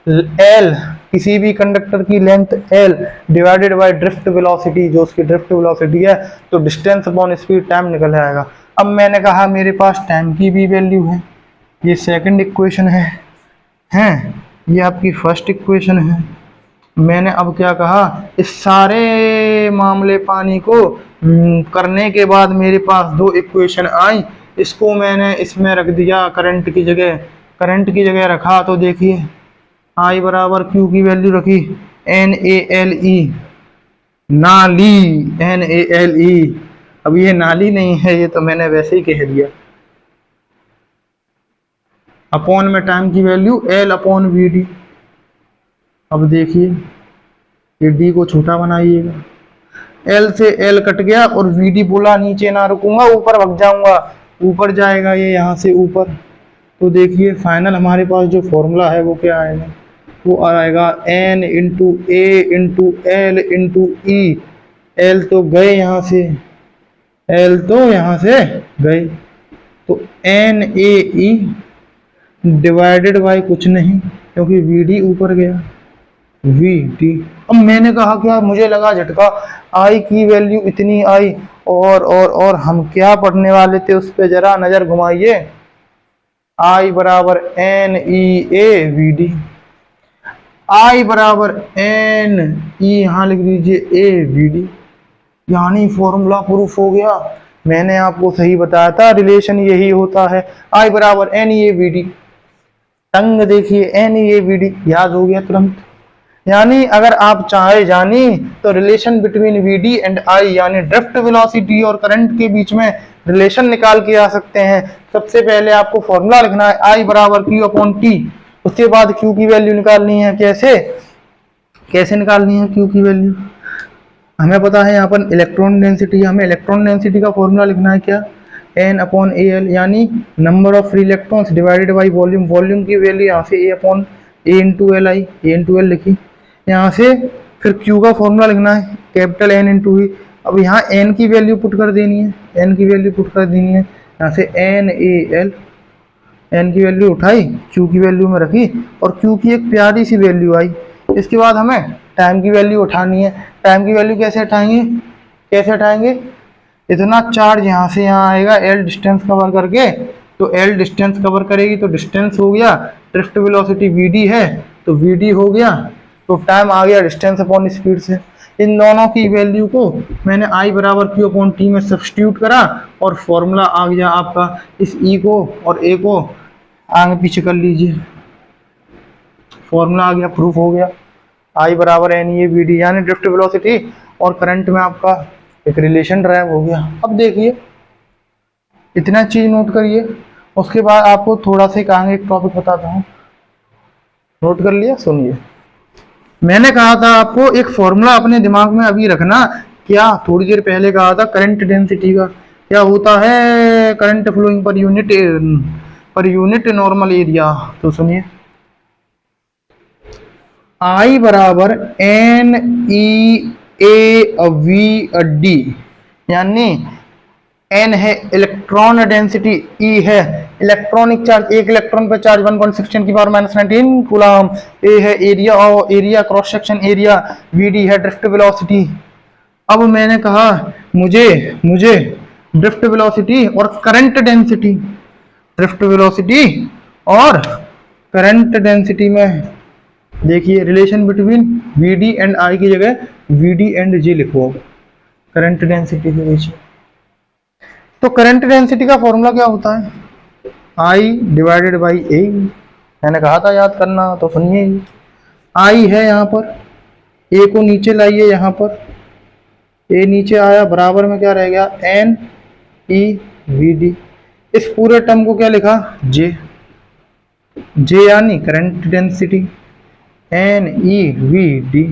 एल, किसी भी कंडक्टर की length L divided by drift velocity, जो उसकी ड्रिफ्ट वेलोसिटी है, तो डिस्टेंस अपॉन स्पीड टाइम निकल आएगा। अब मैंने कहा मेरे पास टाइम की भी वैल्यू है, ये सेकंड इक्वेशन है, ये आपकी फर्स्ट इक्वेशन है। मैंने अब क्या कहा, इस सारे मामले पानी को करने के बाद मेरे पास 2 इक्वेशन आई, इसको मैंने इसमें रख दिया करंट की जगह, करंट की जगह रखा तो देखिए I बराबर Q की वैल्यू रखी NaLe, नाली, NaLe। अब ये नाली नहीं है, ये तो मैंने वैसे ही कह दिया, अपॉन में टाइम की value L upon V D. अब देखिए ये डी को छोटा बनाइएगा, एल से एल कट गया, और वी डी बोला नीचे ना रुकूंगा, ऊपर भग जाऊंगा, ऊपर जाएगा ये यहाँ से ऊपर। तो देखिए फाइनल हमारे पास जो फॉर्मूला है वो क्या आएगा, वो आएगा N into A into L into E. L तो गए यहाँ से, एल तो यहाँ से गए, तो N A E divided by कुछ नहीं, क्योंकि वी डी ऊपर गया, वी डी। अब मैंने कहा क्या, मुझे लगा झटका, आई की वैल्यू इतनी आई, और हम क्या पढ़ने वाले थे उस पर जरा नजर घुमाइए, आई बराबर N E A we d, I बराबर एन ई यहाँ लिख दीजिए ए वी डी, यानी फॉर्मूला प्रूफ हो गया। मैंने आपको सही बताया था, रिलेशन यही होता है, आई बराबर N E A we d, टंग देखिए n E A we d, याद हो गया तुरंत। यानी अगर आप चाहे जानी तो relation between V D and I, यानी ड्रिफ्ट वेलोसिटी और करंट के बीच में रिलेशन निकाल के आ सकते हैं। सबसे पहले आपको फॉर्मूला लिखना है आई बराबर क्यू अपॉन टी, उसके बाद क्यू की वैल्यू निकालनी है। कैसे निकालनी है क्यू की वैल्यू, हमें पता है यहाँ पर इलेक्ट्रॉन डेंसिटी, हमें इलेक्ट्रॉन डेंसिटी का फॉर्मूला लिखना है क्या, एन अपॉन ए एल, यानी number of free electrons divided by volume, volume की वैल्यू यहाँ से A upon A into L I, A into L लिखी, यहाँ से फिर क्यू का फॉर्मूला लिखना है कैपिटल एन इंटू ई। अब यहाँ एन की वैल्यू पुट कर देनी है, एन की वैल्यू पुट कर देनी है, यहाँ से एन ए एल, एन की वैल्यू उठाई क्यू की वैल्यू में रखी, और क्यू की एक प्यारी सी वैल्यू आई। इसके बाद हमें टाइम की वैल्यू उठानी है। टाइम की वैल्यू कैसे उठाएंगे, इतना चार्ज यहाँ से यहाँ आएगा एल डिस्टेंस कवर करके, तो एल डिस्टेंस कवर करेगी तो डिस्टेंस हो गया, ड्रिफ्ट वेलोसिटी वीडी है तो वीडी हो गया, तो टाइम आ गया डिस्टेंस अपॉन स्पीड से। इन दोनों की वैल्यू को मैंने आई बराबर क्यू अपॉन टी में सब्स्टिट्यूट करा और फॉर्मूला आ गया आपका, इस ई को और ए को आगे पीछे कर लीजिए, फॉर्मूला आ गया, प्रूफ हो गया। आई बराबर एन ए वी डी, यानी ड्रिफ्ट वेलोसिटी और करंट में आपका एक रिलेशन ड्राइव हो गया। अब देखिए इतना चीज नोट करिए, उसके बाद आपको थोड़ा सा आगे एक टॉपिक बताता हूँ। नोट कर लिया, सुनिए। मैंने कहा था आपको एक फॉर्मूला अपने दिमाग में अभी रखना, क्या थोड़ी देर पहले कहा था करंट डेंसिटी का क्या होता है, current flowing per unit normal area. तो सुनिए, आई बराबर N E A we D, यानी एन है इलेक्ट्रॉन डेंसिटी, ई है इलेक्ट्रॉनिक चार्ज, एक इलेक्ट्रॉन पर चार्ज 1.6 × -19 कूलम, ए है एरिया और area cross section area, V D है ड्रिफ्ट वेलोसिटी। अब मैंने कहा मुझे ड्रिफ्ट वेलोसिटी और करंट डेंसिटी, ड्रिफ्ट वेलोसिटी और करंट डेंसिटी में देखिए relation between V D and आई की जगह वी डी एंड जी लिखो करंट डेंसिटी के बीच। तो करंट डेंसिटी का फॉर्मूला क्या होता है, आई डिवाइडेड बाई ए। मैंने कहा था याद करना, तो सुनिए, आई है यहाँ पर, ए को नीचे लाइए, यहाँ पर ए नीचे आया, बराबर में क्या रह गया एन ई वी डी। इस पूरे टर्म को क्या लिखा, जे, जे यानी current density, N E V D,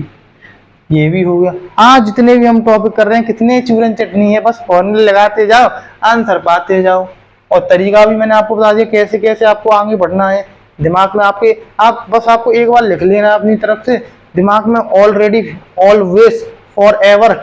ये भी हो गया। आज जितने भी हम टॉपिक कर रहे हैं कितने चूरन चटनी है, बस फॉर्मूले लगाते जाओ, आंसर पाते जाओ। और तरीका भी मैंने आपको बता दिया कैसे कैसे आपको आगे बढ़ना है। दिमाग में आपके बस आपको एक बार लिख लेना अपनी तरफ से, दिमाग में already always for ever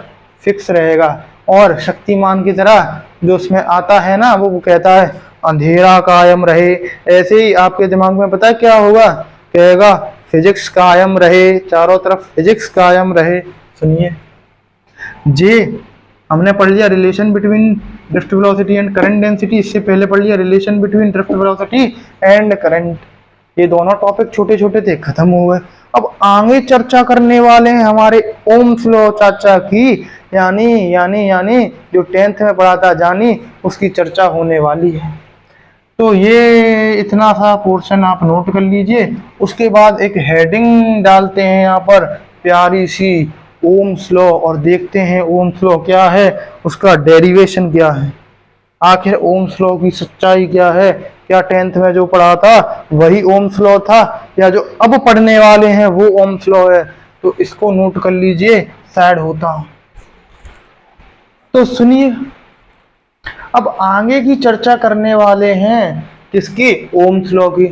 fix रहेगा। और शक्तिमान की तरह जो उसमें आता है ना, वो कहता है अंधेरा कायम रहे, ऐसे ही आपके दिमाग में पता है क्या होगा, कहेगा फिजिक्स कायम रहे, चारों तरफ फिजिक्स कायम रहे। सुनिए, जे हमने पढ़ लिया relation between drift velocity and current density, इससे पहले पढ़ लिया relation between drift velocity and current. ये दोनों टॉपिक छोटे छोटे थे, खत्म हो गए। अब आगे चर्चा करने वाले हैं हमारे ओम्स लॉ चाचा की, यानी जो 10th में पढ़ा था जानी, उसकी चर्चा होने वाली है। तो ये इतना सा पोर्शन आप नोट कर लीजिए। उसके बाद एक हेडिंग डालते हैं यहाँ पर प्यारी सी, ओम्स लॉ, और देखते हैं ओम्स लॉ क्या है, उसका डेरिवेशन क्या है, आखिर ओम्स लॉ की सच्चाई क्या है। क्या 10th में जो पढ़ा था वही ओम्स लॉ था, या जो अब पढ़ने वाले हैं वो ओम्स लॉ है। तो इसको नोट कर लीजिए, शायद होता। तो सुनिए, अब आगे की चर्चा करने वाले हैं किसकी, ओम्स लॉ की।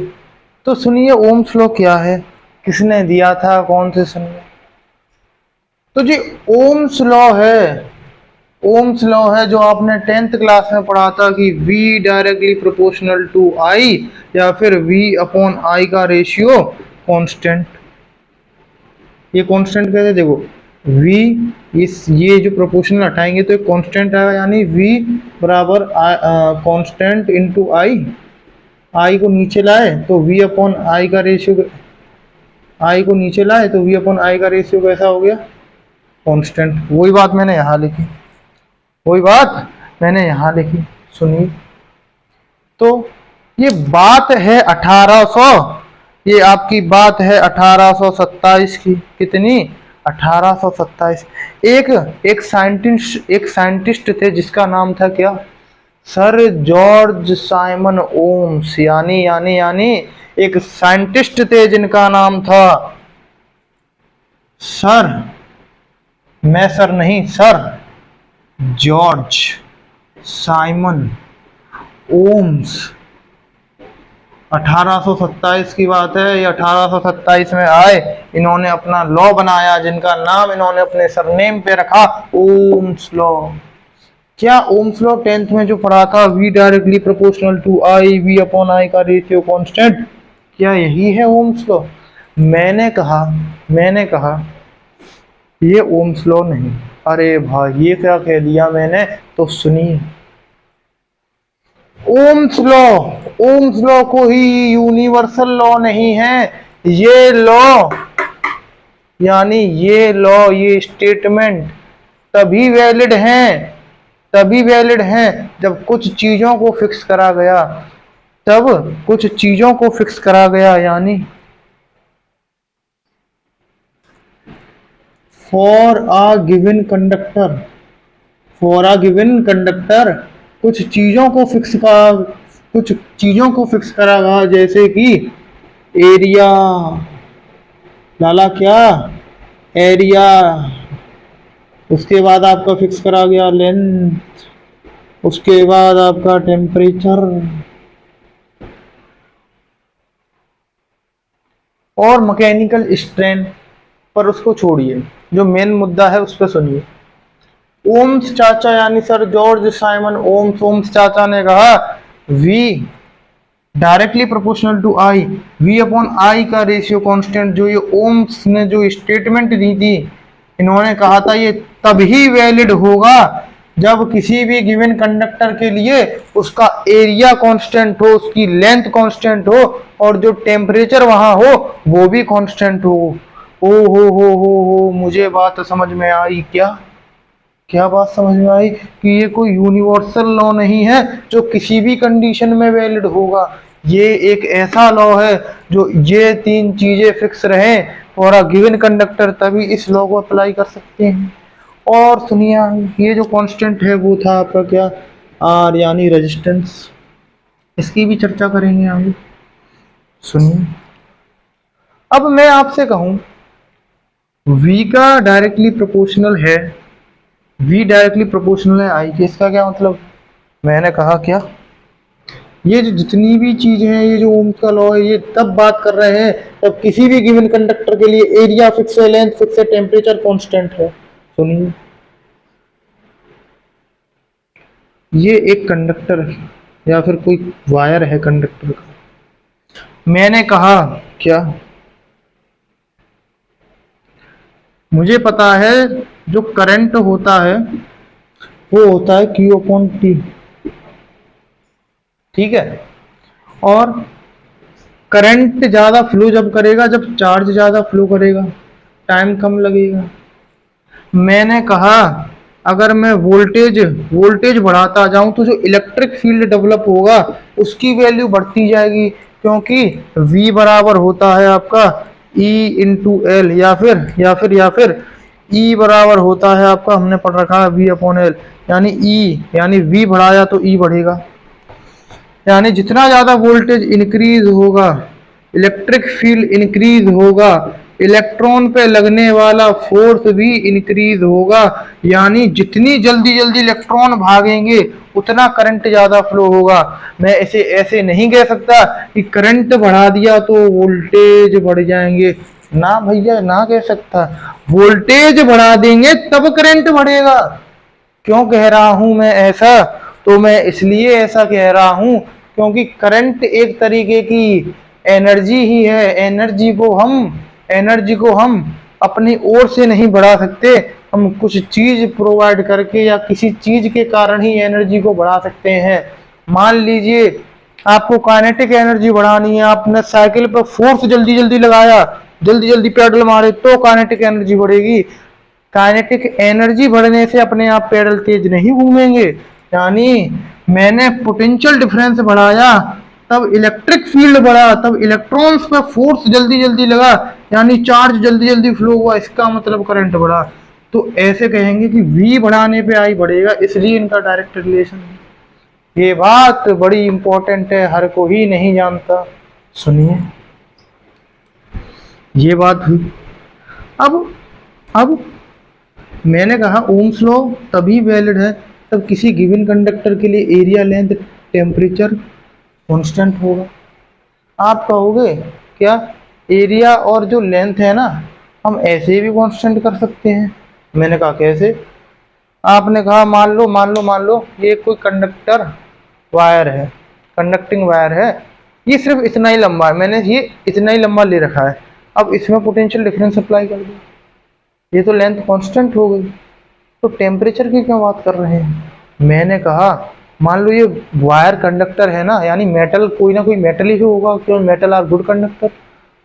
तो सुनिए ओम्स लॉ क्या है, किसने दिया था, कौन से सुनिए। तो जी ओम्स लॉ है, ओम्स लॉ है जो आपने 10th क्लास में पढ़ा था कि V directly proportional to I, या फिर V अपॉन I का रेशियो कांस्टेंट। ये कांस्टेंट कैसे, देखो V ये जो प्रोपोर्शनल हटाएंगे तो एक कांस्टेंट आएगा, यानी V बराबर कांस्टेंट इनटू I को नीचे लाए तो V अपॉन I का रेशियो, I को नीचे लाए तो V अपॉन I का रेशियो कैसा हो गया, कांस्टेंट। वही बात मैंने यहाँ लिखी, वही बात मैंने यहाँ लिखी। सुनिए, तो ये बात है 1800, ये आपकी बात है 1827 की। कितनी, 1827। एक साइंटिस्ट थे जिसका नाम था क्या, सर जॉर्ज साइमन ओम्स, यानी एक साइंटिस्ट थे जिनका नाम था सर, मैं सर नहीं, सर जॉर्ज साइमन ओम्स। 1827 की बात है, ये 1827 में आए, इन्होंने अपना लॉ बनाया जिनका नाम इन्होंने अपने सरनेम पे रखा, ओम्स लॉ। क्या ओम्स लॉ 10th में जो पढ़ा था, V directly proportional to I, V upon I का रेशियो कांस्टेंट, क्या यही है ओम्स लॉ। मैंने कहा ये ओम्स लॉ नहीं। अरे भाई ये क्या कह दिया मैंने, तो सुनिए। ओम्स लॉ को ही यूनिवर्सल लॉ नहीं है, ये लॉ यानी ये लॉ, ये स्टेटमेंट तभी वैलिड हैं, तभी वैलिड हैं जब कुछ चीजों को फिक्स करा गया, तब कुछ चीजों को फिक्स करा गया। यानी for a given conductor, for a given conductor कुछ चीजों को फिक्स का, कुछ चीजों को फिक्स करा गया, जैसे कि एरिया, लाला क्या, एरिया, उसके बाद आपका फिक्स करा गया लेंथ, उसके बाद आपका टेम्परेचर, और मैकेनिकल स्ट्रेन। पर उसको छोड़िए, जो मेन मुद्दा है उस पर सुनिए। ओम्स चाचा यानी सर जॉर्ज साइमन ओम्स चाचा ने कहा V directly proportional to I, V upon I का रेशियो कांस्टेंट, जो ये ओम्स ने जो स्टेटमेंट दी थी, इन्होंने कहा था ये तभी वैलिड होगा जब किसी भी गिवन कंडक्टर के लिए उसका एरिया कांस्टेंट हो, उसकी लेंथ कांस्टेंट हो, और जो टेम्परेचर वहां हो वो भी कांस्टेंट हो। ओ हो, मुझे बात समझ में आई क्या? क्या बात समझ में आई कि ये कोई यूनिवर्सल लॉ नहीं है जो किसी भी कंडीशन में वैलिड होगा। ये एक ऐसा लॉ है जो ये तीन चीजें फिक्स रहें और अ गिवन कंडक्टर, तभी इस लॉ को अप्लाई कर सकते हैं। और सुनिए, ये जो कांस्टेंट है वो था आपका क्या, आर यानी रेजिस्टेंस। इसकी भी चर्चा करेंगे आगे। सुनिए, अब मैं आपसे कहूं V का डायरेक्टली प्रोपोर्शनल है, V डायरेक्टली प्रोपोर्शनल है I के, इसका क्या मतलब? मैंने कहा क्या, ये जो जितनी भी चीजें हैं, ये जो ओम्स का लॉ है, ये तब बात कर रहे हैं तब किसी भी गिवन कंडक्टर के लिए एरिया फिक्स है, लेंथ फिक्स है, टेम्परेचर कांस्टेंट है। सुनिए, ये एक कंडक्टर है या फिर कोई वायर है कंडक्टर का। मैंने कहा क्या, मुझे पता है जो करंट होता है वो होता है Q अपॉन टी, ठीक है। और करंट ज्यादा फ्लो जब करेगा जब चार्ज ज्यादा फ्लो करेगा, टाइम कम लगेगा। मैंने कहा अगर मैं वोल्टेज बढ़ाता जाऊं तो जो इलेक्ट्रिक फील्ड डेवलप होगा उसकी वैल्यू बढ़ती जाएगी, क्योंकि V बराबर होता है आपका E इंटू एल, या फिर E बराबर होता है आपका, हमने पढ़ रखा है V अपॉन एल, यानी E यानी V बढ़ाया तो E बढ़ेगा। यानी जितना ज्यादा वोल्टेज इंक्रीज होगा, इलेक्ट्रिक फील्ड इंक्रीज होगा, इलेक्ट्रॉन पे लगने वाला फोर्स भी इंक्रीज होगा। यानी जितनी जल्दी जल्दी इलेक्ट्रॉन भागेंगे उतना करंट ज्यादा फ्लो होगा। मैं इसे ऐसे नहीं कह सकता कि करंट बढ़ा दिया तो वोल्टेज बढ़ जाएंगे, ना भैया ना कह सकता। वोल्टेज बढ़ा देंगे तब करंट बढ़ेगा। क्यों कह रहा हूं मैं ऐसा? तो मैं इसलिए ऐसा कह रहा हूं क्योंकि करंट एक तरीके की एनर्जी ही है। एनर्जी को हम अपनी ओर से नहीं बढ़ा सकते, हम कुछ चीज प्रोवाइड करके या किसी चीज के कारण ही एनर्जी को बढ़ा सकते हैं। मान लीजिए आपको काइनेटिक एनर्जी बढ़ानी है, आपने साइकिल पर फोर्स जल्दी जल्दी लगाया, जल्दी जल्दी पेडल मारे तो काइनेटिक एनर्जी बढ़ेगी। काइनेटिक एनर्जी बढ़ने से अपने आप पैडल तेज नहीं घूमेंगे। यानी मैंने पोटेंशियल डिफरेंस बढ़ाया तब इलेक्ट्रिक फील्ड बढ़ा, तब इलेक्ट्रॉन्स पर फोर्स जल्दी जल्दी लगा, यानी चार्ज जल्दी जल्दी फ्लो हुआ, इसका मतलब करंट बढ़ा। तो ऐसे कहेंगे कि V बढ़ाने पे I बढ़ेगा, इसलिए इनका डायरेक्ट रिलेशन है। ये बात बड़ी इंपॉर्टेंट है, हर कोई नहीं जानता। सुनिए, ये बात हुई। अब मैंने कहा ओम्स लॉ तभी वैलिड है तब किसी गिवन कंडक्टर के लिए एरिया, लेंथ, टेम्परेचर कांस्टेंट होगा। आप कहोगे क्या एरिया और जो लेंथ है ना हम ऐसे भी कांस्टेंट कर सकते हैं? मैंने कहा कैसे? आपने कहा मान लो ये कोई कंडक्टर वायर है, कंडक्टिंग वायर है, ये सिर्फ इतना ही लंबा है, मैंने ये इतना ही लंबा ले रखा है। अब इसमें पोटेंशियल डिफरेंस अप्लाई कर दो, ये तो लेंथ कांस्टेंट हो गई। तो टेम्परेचर की क्यों बात कर रहे हैं? मैंने कहा मान लो ये वायर कंडक्टर है ना, यानी मेटल, कोई ना कोई मेटल ही होगा, क्यों metal are good conductor.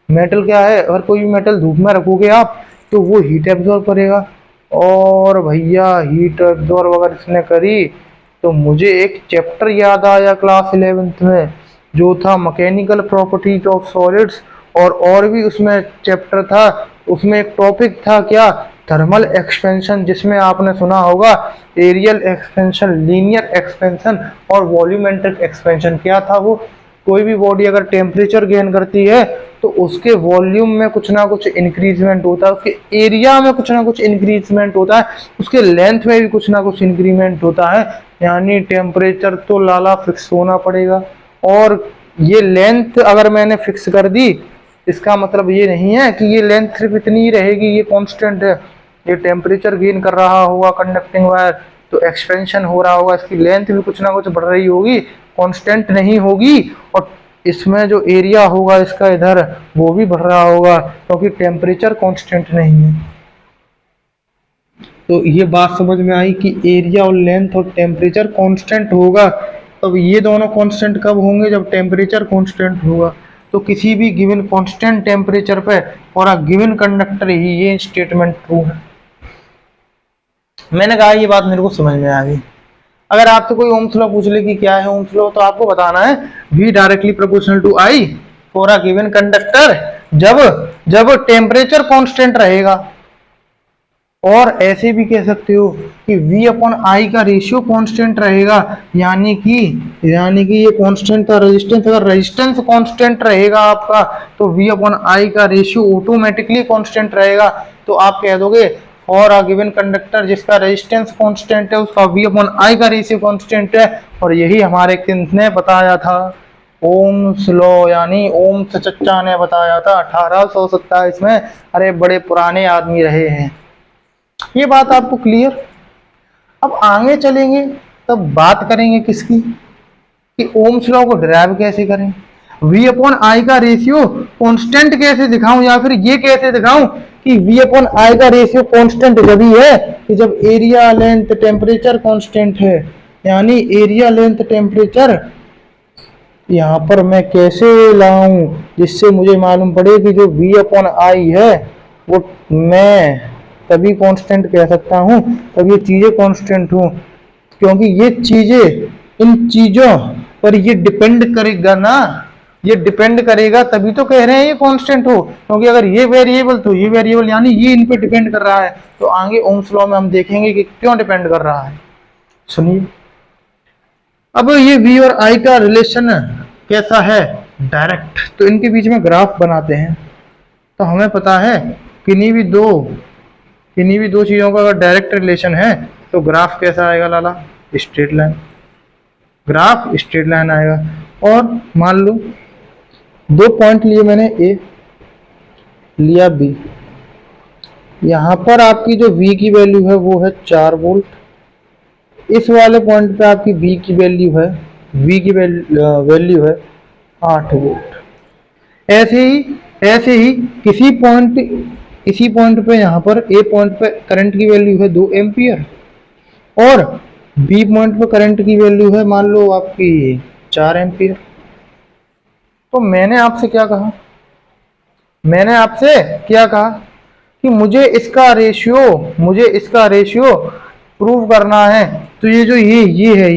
Metal क्या है, अगर कोई भी मेटल धूप में रखोगे आप तो वो हीट एब्जॉर्ब करेगा। और भैया हीट एब्जॉर्ब अगर इसने करी तो मुझे एक चैप्टर याद आया क्लास 11th में, जो था मैकेनिकल प्रॉपर्टीज ऑफ सॉलिड्स। और भी उसमें चैप्टर था, उसमें एक टॉपिक था क्या, थर्मल एक्सपेंशन, जिसमें आपने सुना होगा एरियल एक्सपेंशन, लीनियर एक्सपेंशन और वॉल्यूमेट्रिक एक्सपेंशन। क्या था वो, कोई भी बॉडी अगर टेम्परेचर गेन करती है तो उसके वॉल्यूम में कुछ ना कुछ इंक्रीजमेंट होता है, उसके एरिया में कुछ ना कुछ इंक्रीजमेंट होता है, उसके लेंथ में भी कुछ ना कुछ इंक्रीमेंट होता है। यानी टेम्परेचर तो लाला फिक्स होना पड़ेगा। और ये लेंथ अगर मैंने फिक्स कर दी, इसका मतलब ये नहीं है कि ये लेंथ सिर्फ इतनी ही रहेगी, ये कांस्टेंट है। ये टेम्परेचर गेन कर रहा होगा कंडक्टिंग वायर, तो एक्सपेंशन हो रहा होगा, इसकी लेंथ भी कुछ ना कुछ बढ़ रही होगी, कांस्टेंट नहीं होगी। और इसमें जो एरिया होगा इसका इधर, वो भी बढ़ रहा होगा, क्योंकि टेम्परेचर कांस्टेंट नहीं है। तो ये बात समझ में आई कि एरिया और लेंथ और टेम्परेचर कांस्टेंट होगा। तब ये दोनों कांस्टेंट कब होंगे, जब टेम्परेचर कांस्टेंट होगा। तो किसी भी गिवन कांस्टेंट टेम्परेचर पे और अ गिवन कंडक्टर ही, ये स्टेटमेंट ट्रू है। मैंने कहा ये बात मेरे को समझ में आ गई। अगर आपसे कोई ओम्स लॉ पूछ ले कि क्या है ओम्स लॉ, तो आपको बताना है V directly proportional to I for a given conductor, जब जब टेम्परेचर कांस्टेंट रहेगा। और ऐसे भी कह सकते हो कि V अपॉन I का रेशियो कांस्टेंट रहेगा, यानी कि ये कांस्टेंट का रेजिस्टेंस, अगर रेजिस्टेंस कांस्टेंट रहेगा आपका तो V अपॉन I का रेशियो ऑटोमेटिकली कांस्टेंट रहेगा। तो आप कह दोगे और अ गिवन कंडक्टर जिसका रेजिस्टेंस कांस्टेंट है उसका V अपॉन I का रेशियो कांस्टेंट है। और यही हमारे किन्स ने बताया था, ओम्स लॉ, यानी ओम्स चचा ने बताया था 1827 में। अरे बड़े पुराने आदमी रहे हैं। ये बात आपको क्लियर। अब आगे चलेंगे तब बात करेंगे किसकी, कि ओम्स लॉ को डिराइव कैसे करें, V अपॉन आई का रेशियो कांस्टेंट कैसे दिखाऊं, या फिर ये कैसे दिखाऊं कि V अपॉन आई का रेशियो कांस्टेंट जब ही है कि जब एरिया लेंथ टेम्परेचर कांस्टेंट है। यानी एरिया लेंथ टेम्परेचर यहाँ पर मैं कैसे लाऊं जिससे मुझे मालूम पड़े कि जो V अपॉन आई है वो मैं तभी कांस्टेंट कह सकता हूँ, तब ये चीजें कांस्टेंट हूँ, क्योंकि ये चीजें, इन चीजों पर ये डिपेंड करेगा ना, ये डिपेंड करेगा तभी तो कह रहे हैं ये कांस्टेंट हो। क्योंकि अगर ये वेरिएबल तो ये वेरिएबल, यानी ये इन पे डिपेंड कर रहा है। तो आगे ओम्स लॉ में हम देखेंगे कि क्यों डिपेंड कर रहा है। सुनिए, अब ये V और I का रिलेशन कैसा है, डायरेक्ट। तो इनके बीच में ग्राफ बनाते हैं। तो हमें पता है किन्हीं भी दो चीजों का अगर डायरेक्ट रिलेशन है तो ग्राफ कैसा आएगा लाला, straight line. Graph straight line आएगा। और मान लो दो पॉइंट लिए मैंने, ए लिया बी, यहां पर आपकी जो V की वैल्यू है वो है 4 वोल्ट, इस वाले पॉइंट पे आपकी V की वैल्यू है, V की वैल्यू है 8 वोल्ट। ऐसे ही किसी पॉइंट पे यहाँ पर ए पॉइंट पे करंट की वैल्यू है 2 एम्पियर, और बी पॉइंट पे करंट की वैल्यू है मान लो आपकी 4 एम्पियर। तो मैंने आपसे क्या कहा कि मुझे इसका रेशियो प्रूव करना है। तो ये जो ये है,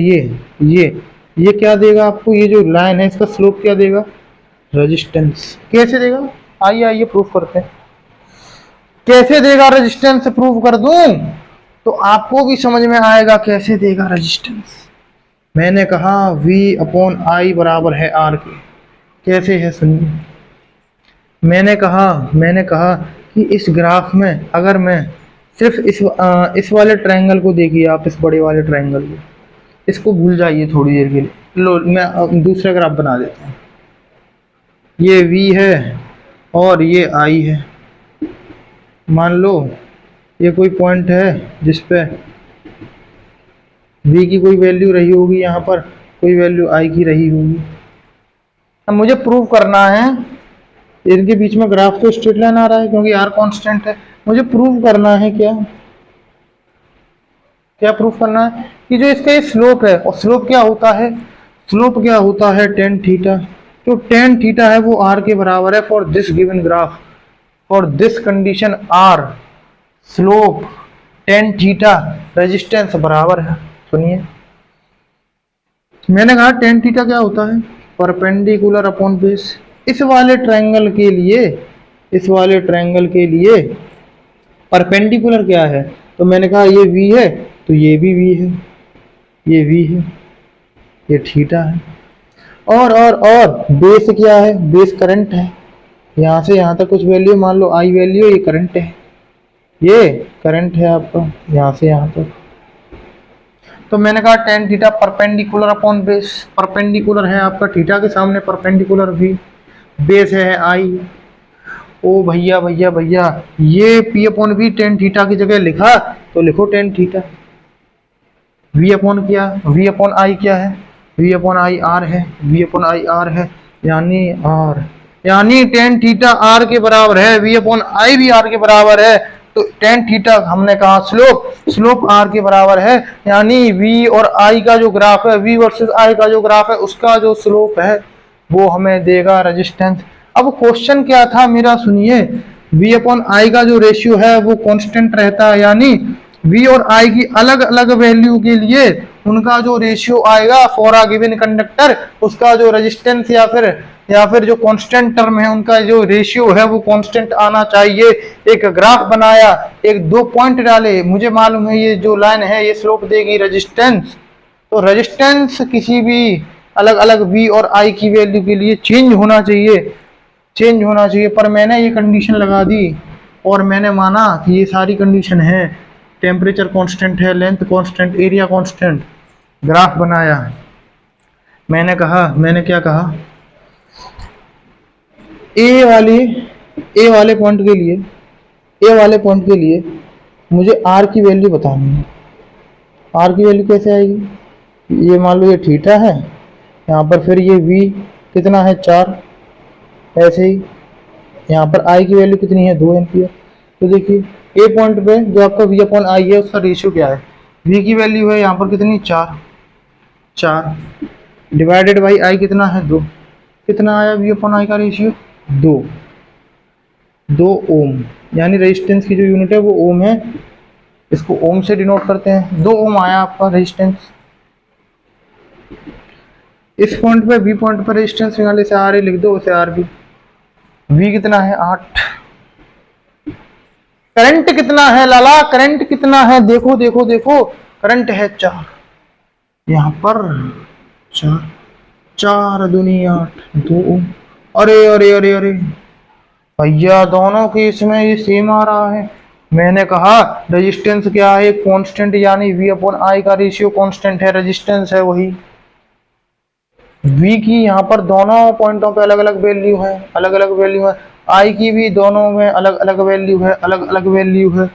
ये क्या देगा आपको, ये जो लाइन है इसका स्लोप क्या देगा, रेजिस्टेंस। कैसे देगा, आइए प्रूफ करते हैं। कैसे देगा रेजिस्टेंस, प्रूव कर दूं तो आपको भी समझ में आएगा कैसे देगा रेजिस्टेंस। मैंने कहा V अपॉन आई बराबर है R के। कैसे है सुनिए, मैंने कहा कि इस ग्राफ में अगर मैं सिर्फ इस वाले ट्रायंगल को देखिए, आप इस बड़े वाले ट्रायंगल को, इसको भूल जाइए थोड़ी देर के लिए। लो मैं दूसरा ग्राफ बना देता हूँ। ये V है और ये I है। मान लो ये कोई पॉइंट है जिस पे V की कोई वैल्यू रही होगी, यहाँ पर कोई वैल्यू I की रही होगी। अब मुझे प्रूव करना है, इनके बीच में ग्राफ तो स्ट्रेट लाइन आ रहा है क्योंकि R कांस्टेंट है। मुझे प्रूव करना है क्या, क्या प्रूफ करना है कि जो इसका ये स्लोप है, और स्लोप क्या होता है, स्लोप क्या होता है टेन थीटा। तो टेन थीटा है वो आर के बराबर है for this given graph, for this condition R slope tan theta resistance बराबर है। सुनिए, मैंने कहा टेन थीटा क्या होता है, परपेंडिकुलर अपॉन बेस। इस वाले ट्रायंगल के लिए, इस वाले ट्रायंगल के लिए परपेंडिकुलर क्या है, तो मैंने कहा ये v है तो ये भी v है, ये v है, ये थीटा है। और बेस क्या है, बेस करंट है। यहाँ से यहाँ तक कुछ वैल्यू मान लो आई वैल्यू, ये करंट है, ये करंट है आपका यहाँ से यहाँ तक। तो मैंने कहा tan theta perpendicular upon base, perpendicular है आपका थीटा के सामने, परपेंडिकुलर भी, बेस है आई। ओ भैया भैया भैया, ये P upon V tan theta की जगह लिखा तो लिखो टेन थीटा। वी अपॉन क्या, वी अपॉन आई क्या है, वी अपॉन आई आर है, वी अपॉन आई आर है, यानी आर, यानी टेन थीटा आर के बराबर है, वी अपॉन आई भी आर के बराबर है। तो टेन थीटा हमने कहा स्लोप, स्लोप आर के बराबर है, यानी वी और आई का जो ग्राफ है, वी वर्सेस आई का जो ग्राफ है, उसका जो स्लोप है वो हमें देगा रेजिस्टेंस। अब क्वेश्चन क्या था मेरा, सुनिए, वी अपॉन आई का जो रेशियो है वो कांस्टेंट रहता है, यानी वी और आई की अलग अलग वैल्यू के लिए उनका जो रेशियो आएगा फॉर अ गिवन कंडक्टर, उसका जो रेजिस्टेंस या फिर जो कांस्टेंट टर्म है उनका जो रेशियो है वो कांस्टेंट आना चाहिए। एक ग्राफ बनाया, एक दो पॉइंट डाले, मुझे मालूम है ये जो लाइन है ये स्लोप देगी रेजिस्टेंस, तो रेजिस्टेंस किसी भी अलग अलग वी और आई की वैल्यू के लिए चेंज होना चाहिए, चेंज होना चाहिए। पर मैंने ये कंडीशन लगा दी और मैंने माना कि ये सारी कंडीशन है, टेम्परेचर कांस्टेंट है, length constant, area constant. Graph बनाया, मैंने कहा, मैंने क्या कहा, ए वाले, ए वाले पॉइंट के लिए, ए वाले पॉइंट के लिए मुझे आर की वैल्यू बतानी है। आर की वैल्यू कैसे आएगी, ये मान लो ये थीटा है, यहाँ पर फिर ये वी कितना है 4, ऐसे ही यहाँ पर आई की वैल्यू कितनी है 2 एम्पियर। तो देखिए ए पॉइंट पे जो आपका वी अपॉन आई है उसका रेशियो क्या है, वी की वैल्यू है यहाँ पर कितनी 4 डिवाइडेड बाई आई कितना है 2, कितना आया वी अपॉन आई का रेशियो 2 ओम, यानी रेजिस्टेंस की जो यूनिट है वो ओम है, इसको ओम से डिनोट करते हैं। 2 ओम आया आपका रेजिस्टेंस। इस पॉइंट पे बी पॉइंट पर रेजिस्टेंस निकाले से आर ए लिख दो, उसे आर बी। वी कितना है 8। करंट कितना है लाला, करंट कितना है, देखो देखो देखो, करंट है 4, यहाँ पर 4, 4 दूनी 8, 2 ओम। अरे अरे अरे अरे भैया, दोनों के इसमें ये सेम आ रहा है। मैंने कहा रेजिस्टेंस क्या है, कांस्टेंट, यानी वी अपॉन आई का रेशियो कांस्टेंट है, रेजिस्टेंस है वही। वी की यहाँ पर दोनों पॉइंटों पे अलग अलग वैल्यू है, अलग अलग वैल्यू है। आई की भी दोनों में अलग अलग वैल्यू है, अलग अलग वैल्यू है।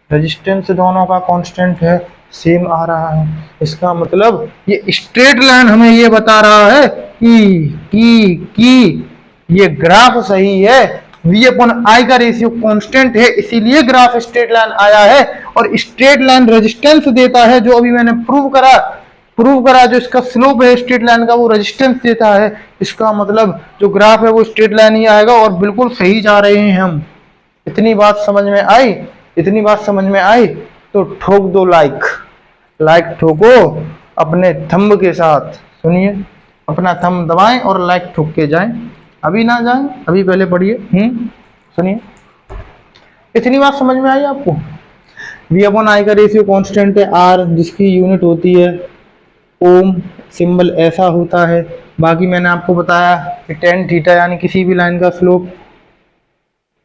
रेजिस्टेंस दोनों का कांस्टेंट है, सेम आ रहा है। इसका मतलब ये स्ट्रेट लाइन हमें ये बता रहा है कि ये ग्राफ सही है, वी अपॉन आई का रेशियो कांस्टेंट है, इसीलिए ग्राफ स्ट्रेट लाइन आया है। और स्ट्रेट लाइन रेजिस्टेंस देता है, जो अभी मैंने प्रूव करा, जो इसका स्लोप है स्ट्रेट लाइन का वो रेजिस्टेंस देता है। इसका मतलब जो ग्राफ है वो स्ट्रेट लाइन ही आएगा, और बिल्कुल सही जा रहे हैं हम। इतनी बात समझ में आई, इतनी बात समझ में आई तो ठोक दो लाइक, लाइक ठोको अपने थंब के साथ। सुनिए, अपना थंब दबाएं और लाइक ठोक के जाएं, अभी ना जाएं, अभी पहले पढ़िए। सुनिए, इतनी बात समझ में आई आपको। वी अपॉन आई का रेशियो कांस्टेंट है आर, जिसकी यूनिट होती है ओम, सिंबल ऐसा होता है। बाकी मैंने आपको बताया कि टेन थीटा यानी किसी भी लाइन का स्लोप,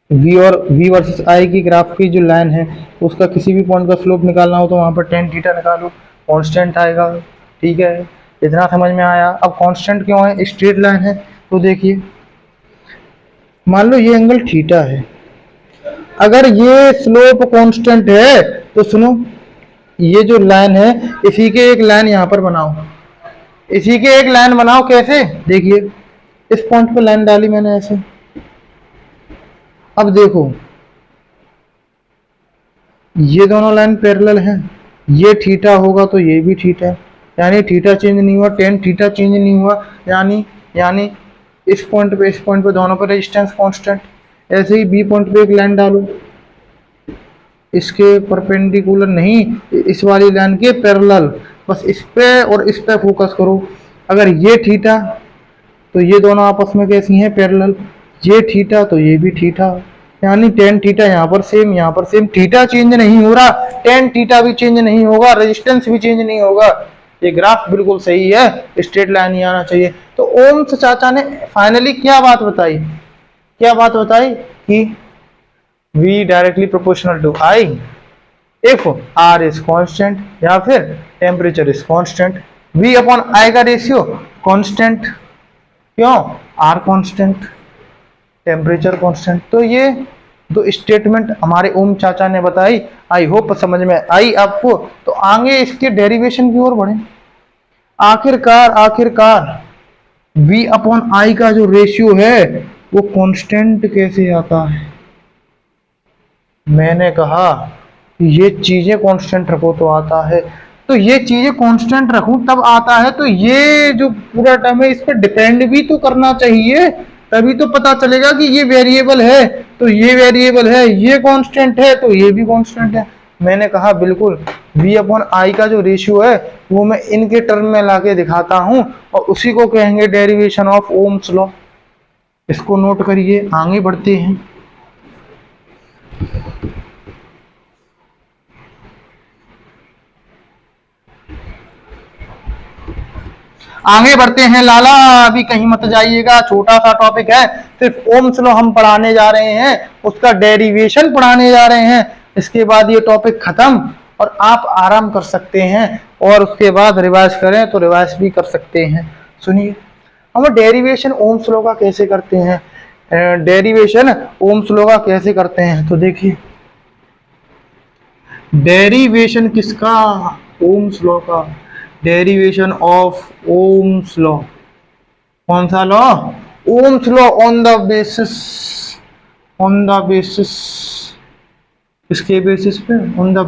वी और वी वर्सेस आई की ग्राफ की जो लाइन है उसका किसी भी पॉइंट का स्लोप निकालना हो तो वहाँ पर टेन थीटा निकालो, कांस्टेंट आएगा। ठीक है, इतना समझ में आया। अब कांस्टेंट क्यों है, स्ट्रेट लाइन है। तो देखिए, मान लो ये एंगल थीटा है, अगर ये स्लोप कांस्टेंट है तो सुनो, ये जो लाइन है इसी के एक लाइन यहाँ पर बनाओ, इसी के एक लाइन बनाओ। कैसे, देखिए इस पॉइंट पे लाइन डाली मैंने ऐसे। अब देखो ये दोनों लाइन पैरेलल हैं, ये थीटा होगा तो ये भी थीटा है, यानी थीटा चेंज नहीं हुआ, टेन थीटा चेंज नहीं हुआ, यानी इस पॉइंट पे दोनों पे रेजिस्टेंस कांस्टेंट। ऐसे ही बी पॉइंट पे एक लाइन डालो, इसके परपेंडिकुलर नहीं, इस वाली लाइन के पैरेलल, बस इस पे और इस पे फोकस करो। अगर ये थीटा तो ये दोनों आपस में कैसी हैं, पैरेलल। ये थीटा तो ये भी थीटा, यानी टेन थीटा यहाँ पर सेम, यहाँ पर सेम, थीटा चेंज नहीं हो रहा, टेन थीटा भी चेंज नहीं होगा, रेजिस्टेंस भी चेंज नहीं होगा। ये ग्राफ बिल्कुल सही है, स्ट्रेट लाइन ही आना चाहिए। तो ओम्स चाचा ने फाइनली क्या बात बताई, कि V directly proportional to I if R is constant, या फिर temperature is constant. V upon I का रेशियो कांस्टेंट, क्यों, R कांस्टेंट, टेम्परेचर कांस्टेंट। तो ये दो स्टेटमेंट हमारे ओम चाचा ने बताई, आई होप समझ में आई आपको। तो आगे इसके डेरिवेशन की ओर बढ़े। आखिरकार V अपॉन I का जो रेशियो है वो कांस्टेंट कैसे आता है। मैंने कहा ये चीजें कांस्टेंट रखो तो आता है, तो ये चीजें कांस्टेंट रखूं तब आता है, तो ये जो पूरा टर्म है इस पर डिपेंड भी तो करना चाहिए, तभी तो पता चलेगा कि ये वेरिएबल है तो ये वेरिएबल है, ये कांस्टेंट है तो ये भी कांस्टेंट है। मैंने कहा बिल्कुल, V अपॉन I का जो रेशियो है वो मैं इनके टर्म में लाके दिखाता हूं, और उसी को कहेंगे डेरिवेशन ऑफ ओम्स लॉ। इसको नोट करिए, आगे बढ़ते हैं। आगे बढ़ते हैं लाला, अभी कहीं मत जाइएगा, छोटा सा टॉपिक है, सिर्फ ओम्स लॉ हम पढ़ाने जा रहे हैं, उसका डेरिवेशन पढ़ाने जा रहे हैं। इसके बाद ये टॉपिक खत्म और आप आराम कर सकते हैं, और उसके बाद रिवाइज करें तो रिवाइज भी कर सकते हैं। सुनिए, हम डेरिवेशन ओम्स लॉ का कैसे करते हैं, डेरिवेशन ओम्स लॉ का कैसे करते हैं। तो देखिए, डेरिवेशन किसका, ओम्स लॉ का, डेरिवेशन ऑफ ओम्स लॉ। कौन सा law, Ohm's law, on the basis, इसके बेसिस पे, on the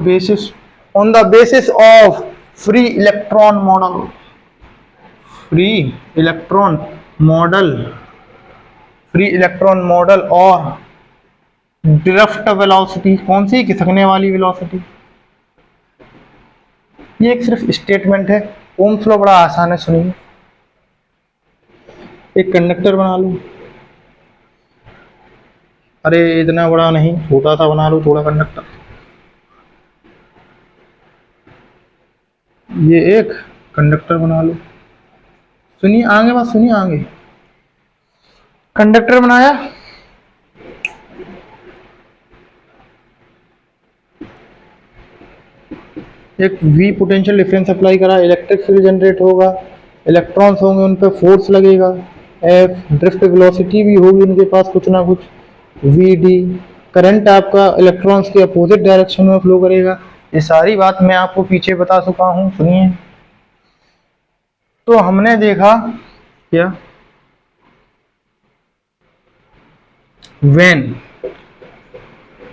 basis of free electron model और ड्रिफ्ट वेलोसिटी। कौन सी, खिसकने वाली वेलोसिटी। ये एक सिर्फ स्टेटमेंट है। ओम्स लॉ बड़ा आसान है, सुनिए। एक कंडक्टर बना लो, अरे इतना बड़ा नहीं, छोटा सा बना लो थोड़ा कंडक्टर। ये एक कंडक्टर बना लो, सुनिए आगे बात, सुनिए आगे। कंडक्टर बनाया, एक V पोटेंशियल डिफरेंस अप्लाई करा, इलेक्ट्रिक फील्ड जनरेट होगा, इलेक्ट्रॉन्स होंगे, उन पर फोर्स लगेगा, F ड्रिफ्ट वेलोसिटी भी होगी उनके पास कुछ ना कुछ, VD करंट आपका इलेक्ट्रॉन्स के अपोजिट डायरेक्शन में फ्लो करेगा। ये सारी बात मैं आपको पीछे बता चुका हूँ, सुनिए। तो हमने देखा क्या, when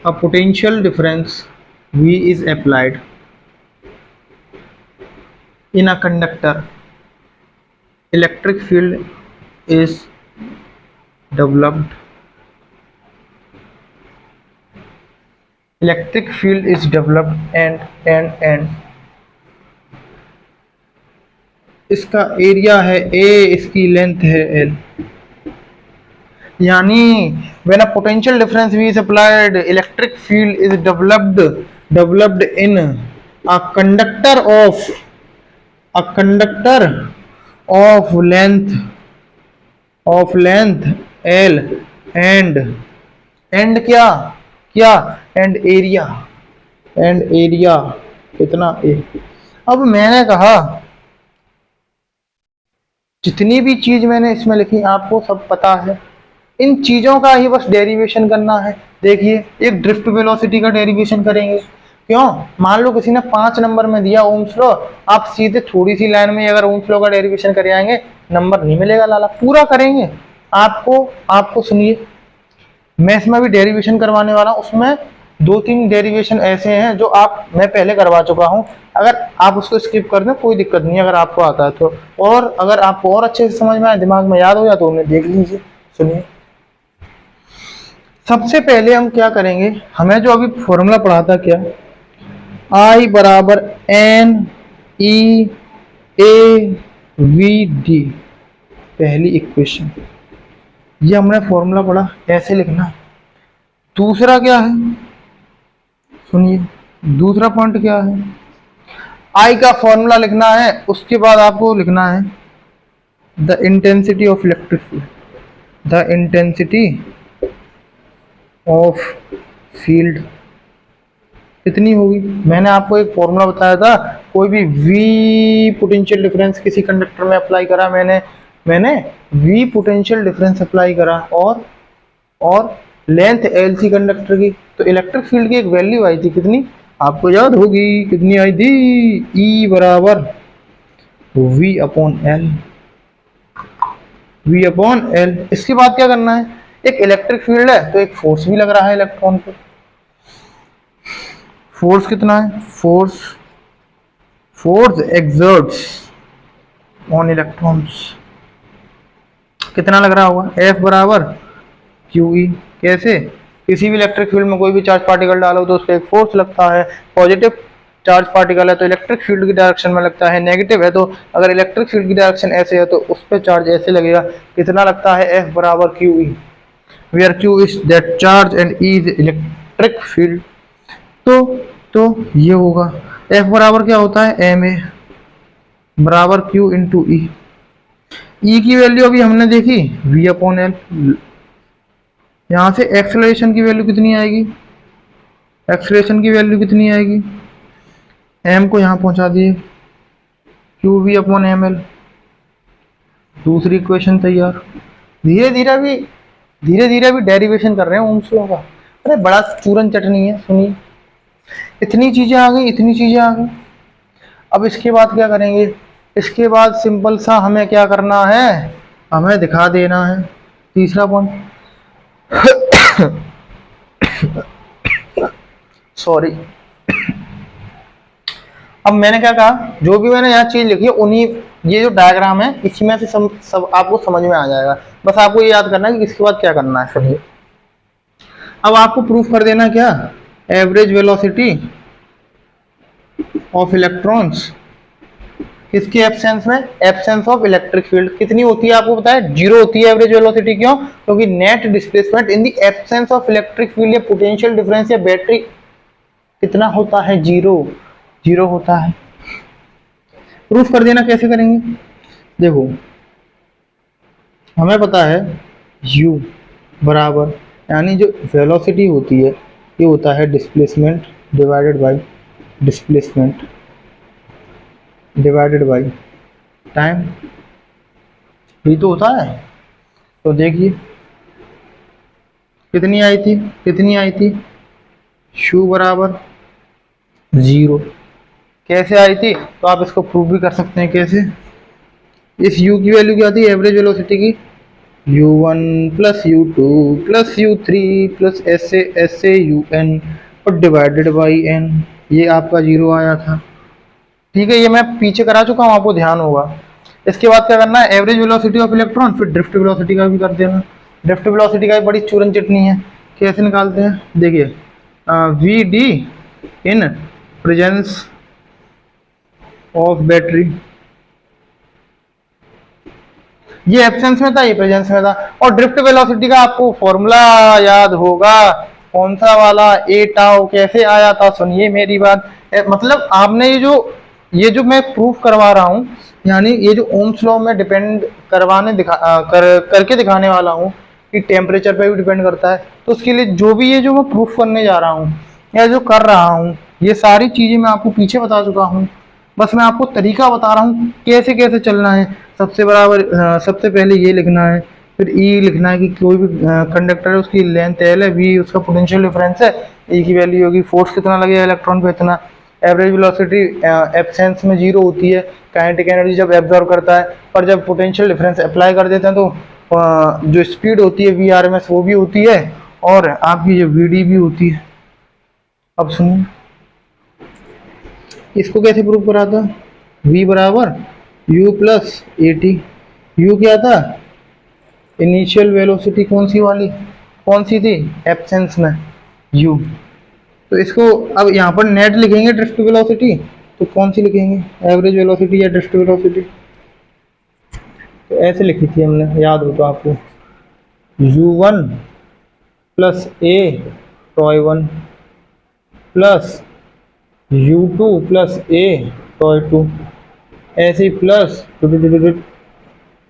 a potential difference V is applied in a conductor, electric field is developed. and इसका एरिया है A, इसकी लेंथ है L। यानी when a potential difference V is applied, electric field is developed in a conductor of length L and क्या and area कितना A। अब मैंने कहा जितनी भी चीज मैंने इसमें लिखी आपको सब पता है, इन चीजों का ही बस डेरिवेशन करना है। देखिए, एक ड्रिफ्ट वेलोसिटी का डेरिवेशन करेंगे, क्यों, मान लो किसी ने 5 नंबर में दिया ओम्स लॉ, आप सीधे थोड़ी सी लाइन में अगर ओम्स लॉ का डेरिवेशन कर आएंगे नंबर नहीं मिलेगा लाला, पूरा करेंगे। आपको सुनिए, मैं इसमें भी डेरिवेशन करवाने वाला हूँ, उसमें दो तीन डेरिवेशन ऐसे हैं जो मैं पहले करवा चुका हूँ, अगर आप उसको स्किप कर दें कोई दिक्कत नहीं है अगर आपको आता है तो। और अगर आपको और अच्छे से समझ में आए, दिमाग में याद हो जाए तो उन्हें देख लीजिए। सुनिए, सबसे पहले हम क्या करेंगे, हमें जो अभी फॉर्मूला पढ़ा था क्या, I बराबर N E A we D, पहली इक्वेशन, ये हमने फॉर्मूला पढ़ा, ऐसे लिखना। दूसरा क्या है, सुनिए, दूसरा पॉइंट क्या है, आई का फॉर्मूला लिखना है, उसके बाद आपको लिखना है the intensity of electric field, the intensity of field कितनी होगी। मैंने आपको एक फॉर्मूला बताया था, कोई भी वी पोटेंशियल डिफरेंस किसी कंडक्टर में अप्लाई करा, मैंने वी पोटेंशियल डिफरेंस अप्लाई करा और लेंथ एल थी कंडक्टर की, तो इलेक्ट्रिक फील्ड की एक वैल्यू आई थी, कितनी आपको याद होगी, कितनी आई थी, ई बराबर V upon L, V upon L. इसके बाद क्या करना है, एक इलेक्ट्रिक फील्ड है तो एक फोर्स भी लग रहा है इलेक्ट्रॉन पे, फोर्स कितना है, फोर्स एक्सर्ट्स ऑन इलेक्ट्रॉन्स, कितना लग रहा होगा, एफ बराबर क्यू ई। कैसे, किसी भी इलेक्ट्रिक फील्ड में कोई भी चार्ज पार्टिकल डालो तो उस पर एक फोर्स लगता है, पॉजिटिव चार्ज पार्टिकल है तो इलेक्ट्रिक फील्ड की डायरेक्शन में लगता है, नेगेटिव है तो अगर इलेक्ट्रिक फील्ड की डायरेक्शन ऐसे है तो उस पर चार्ज ऐसे लगेगा, कितना लगता है, एफ बराबर Q E, where Q is that charge and E is electric field. तो ये होगा, एफ बराबर क्या होता है, एम ए बराबर क्यू इंटू ई, ई की वैल्यू अभी हमने देखी वी अपॉन एल, यहाँ से एक्सेलरेशन की वैल्यू कितनी आएगी, एक्सेलरेशन की वैल्यू कितनी आएगी, एम को यहाँ पहुँचा दिए, Q V upon M L, दूसरी इक्वेशन तैयार। धीरे धीरे भी डेरिवेशन कर रहे हैं ओम्स लॉ का, अरे बड़ा चूरन चटनी है। सुनिए, इतनी चीजें आ गई। अब इसके बाद क्या करेंगे, इसके बाद सिंपल सा हमें क्या करना है, हमें दिखा देना है तीसरा पॉइंट। सॉरी, अब मैंने क्या कहा, जो भी मैंने यहाँ चीज लिखी है उन्हीं, ये जो डायग्राम है इसी में से सब आपको समझ में आ जाएगा, बस आपको ये याद करना है कि इसके बाद क्या करना है। सुनिए, अब आपको प्रूफ कर देना क्या, एवरेज वेलोसिटी ऑफ इलेक्ट्रॉन्स, किसके एब्सेंस में, एब्सेंस ऑफ इलेक्ट्रिक फील्ड, कितनी होती है आपको पता है, जीरो होती है एवरेज वेलोसिटी। क्यों, क्योंकि net displacement in the absence of electric field या पोटेंशियल डिफरेंस या बैटरी कितना होता है, जीरो होता है। प्रूफ कर देना, कैसे करेंगे, देखो हमें पता है u बराबर, यानी जो वेलोसिटी होती है ये होता है डिस्प्लेसमेंट डिवाइडेड बाय टाइम, ये तो होता है। तो देखिए कितनी आई थी, u बराबर 0, कैसे आई थी, तो आप इसको प्रूव भी कर सकते हैं। कैसे, इस u की वैल्यू क्या थी, एवरेज वेलोसिटी की, u1 plus u2 plus u3 plus ऐसे un और डिवाइडेड बाई n, ये आपका 0 आया था। ठीक है, ये मैं पीछे करा चुका हूँ, आपको ध्यान होगा। इसके बाद क्या करना है, एवरेज वेलोसिटी ऑफ इलेक्ट्रॉन, फिर ड्रिफ्ट वेलोसिटी का भी कर देना। ड्रिफ्ट वेलोसिटी का भी बड़ी चूरन चटनी है, कैसे निकालते हैं, देखिए V D in presence of battery, ये एब्सेंस में था, ये प्रेजेंस में था। और ड्रिफ्ट वेलोसिटी का आपको फॉर्मूला याद होगा, कौन सा वाला, ए टाउ, कैसे आया था, सुनिए मेरी बात। मतलब आपने ये जो मैं प्रूफ करवा रहा हूँ, यानी ये जो ओम्स लॉ में डिपेंड करके दिखाने वाला हूँ कि टेम्परेचर पे भी डिपेंड करता है, तो उसके लिए जो भी ये जो मैं प्रूफ करने जा रहा हूँ या जो कर रहा हूँ, ये सारी चीजें मैं आपको पीछे बता चुका हूँ, बस मैं आपको तरीका बता रहा हूँ कैसे कैसे चलना है। सबसे पहले ये लिखना है, फिर ई लिखना है कि कोई भी कंडक्टर है उसकी लेंथ एल है, वी उसका पोटेंशियल डिफरेंस है, ई की वैल्यू होगी, फोर्स कितना लगेगा इलेक्ट्रॉन पे इतना, एवरेज वेलोसिटी एब्सेंस में 0 होती है, काइनेटिक एनर्जी जब एब्जॉर्ब करता है, और जब पोटेंशियल डिफरेंस अप्लाई कर देते हैं तो जो स्पीड होती है वी आर एम एस वो भी होती है, और आपकी जो वी डी भी होती है। अब सुनिए, इसको कैसे प्रूव करा था? v बराबर u plus A T. You क्या था? इनिशियल वेलोसिटी कौन सी वाली, कौन सी थी एब्सेंस में? u। तो इसको अब यहाँ पर नेट लिखेंगे ड्रिफ्ट वेलोसिटी, तो कौन सी लिखेंगे, एवरेज वेलोसिटी या ड्रिफ्ट वेलोसिटी? तो ऐसे लिखी थी हमने, याद हो तो आपको, u1 प्लस ए tau one plus u2 plus ए टॉय टू, ऐसे ही प्लस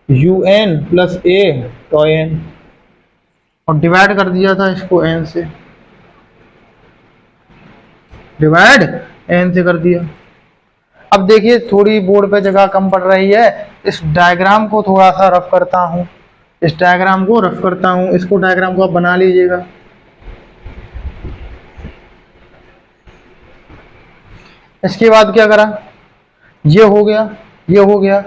un प्लस ए टॉय एन, और डिवाइड कर दिया था इसको n से, डिवाइड n से कर दिया। अब देखिए थोड़ी बोर्ड पे जगह कम पड़ रही है, इस डायग्राम को थोड़ा सा रफ करता हूँ, इस डायग्राम को रफ करता हूँ, इसको डायग्राम को आप बना लीजिएगा। इसके बाद क्या करा, ये हो गया, ये हो गया।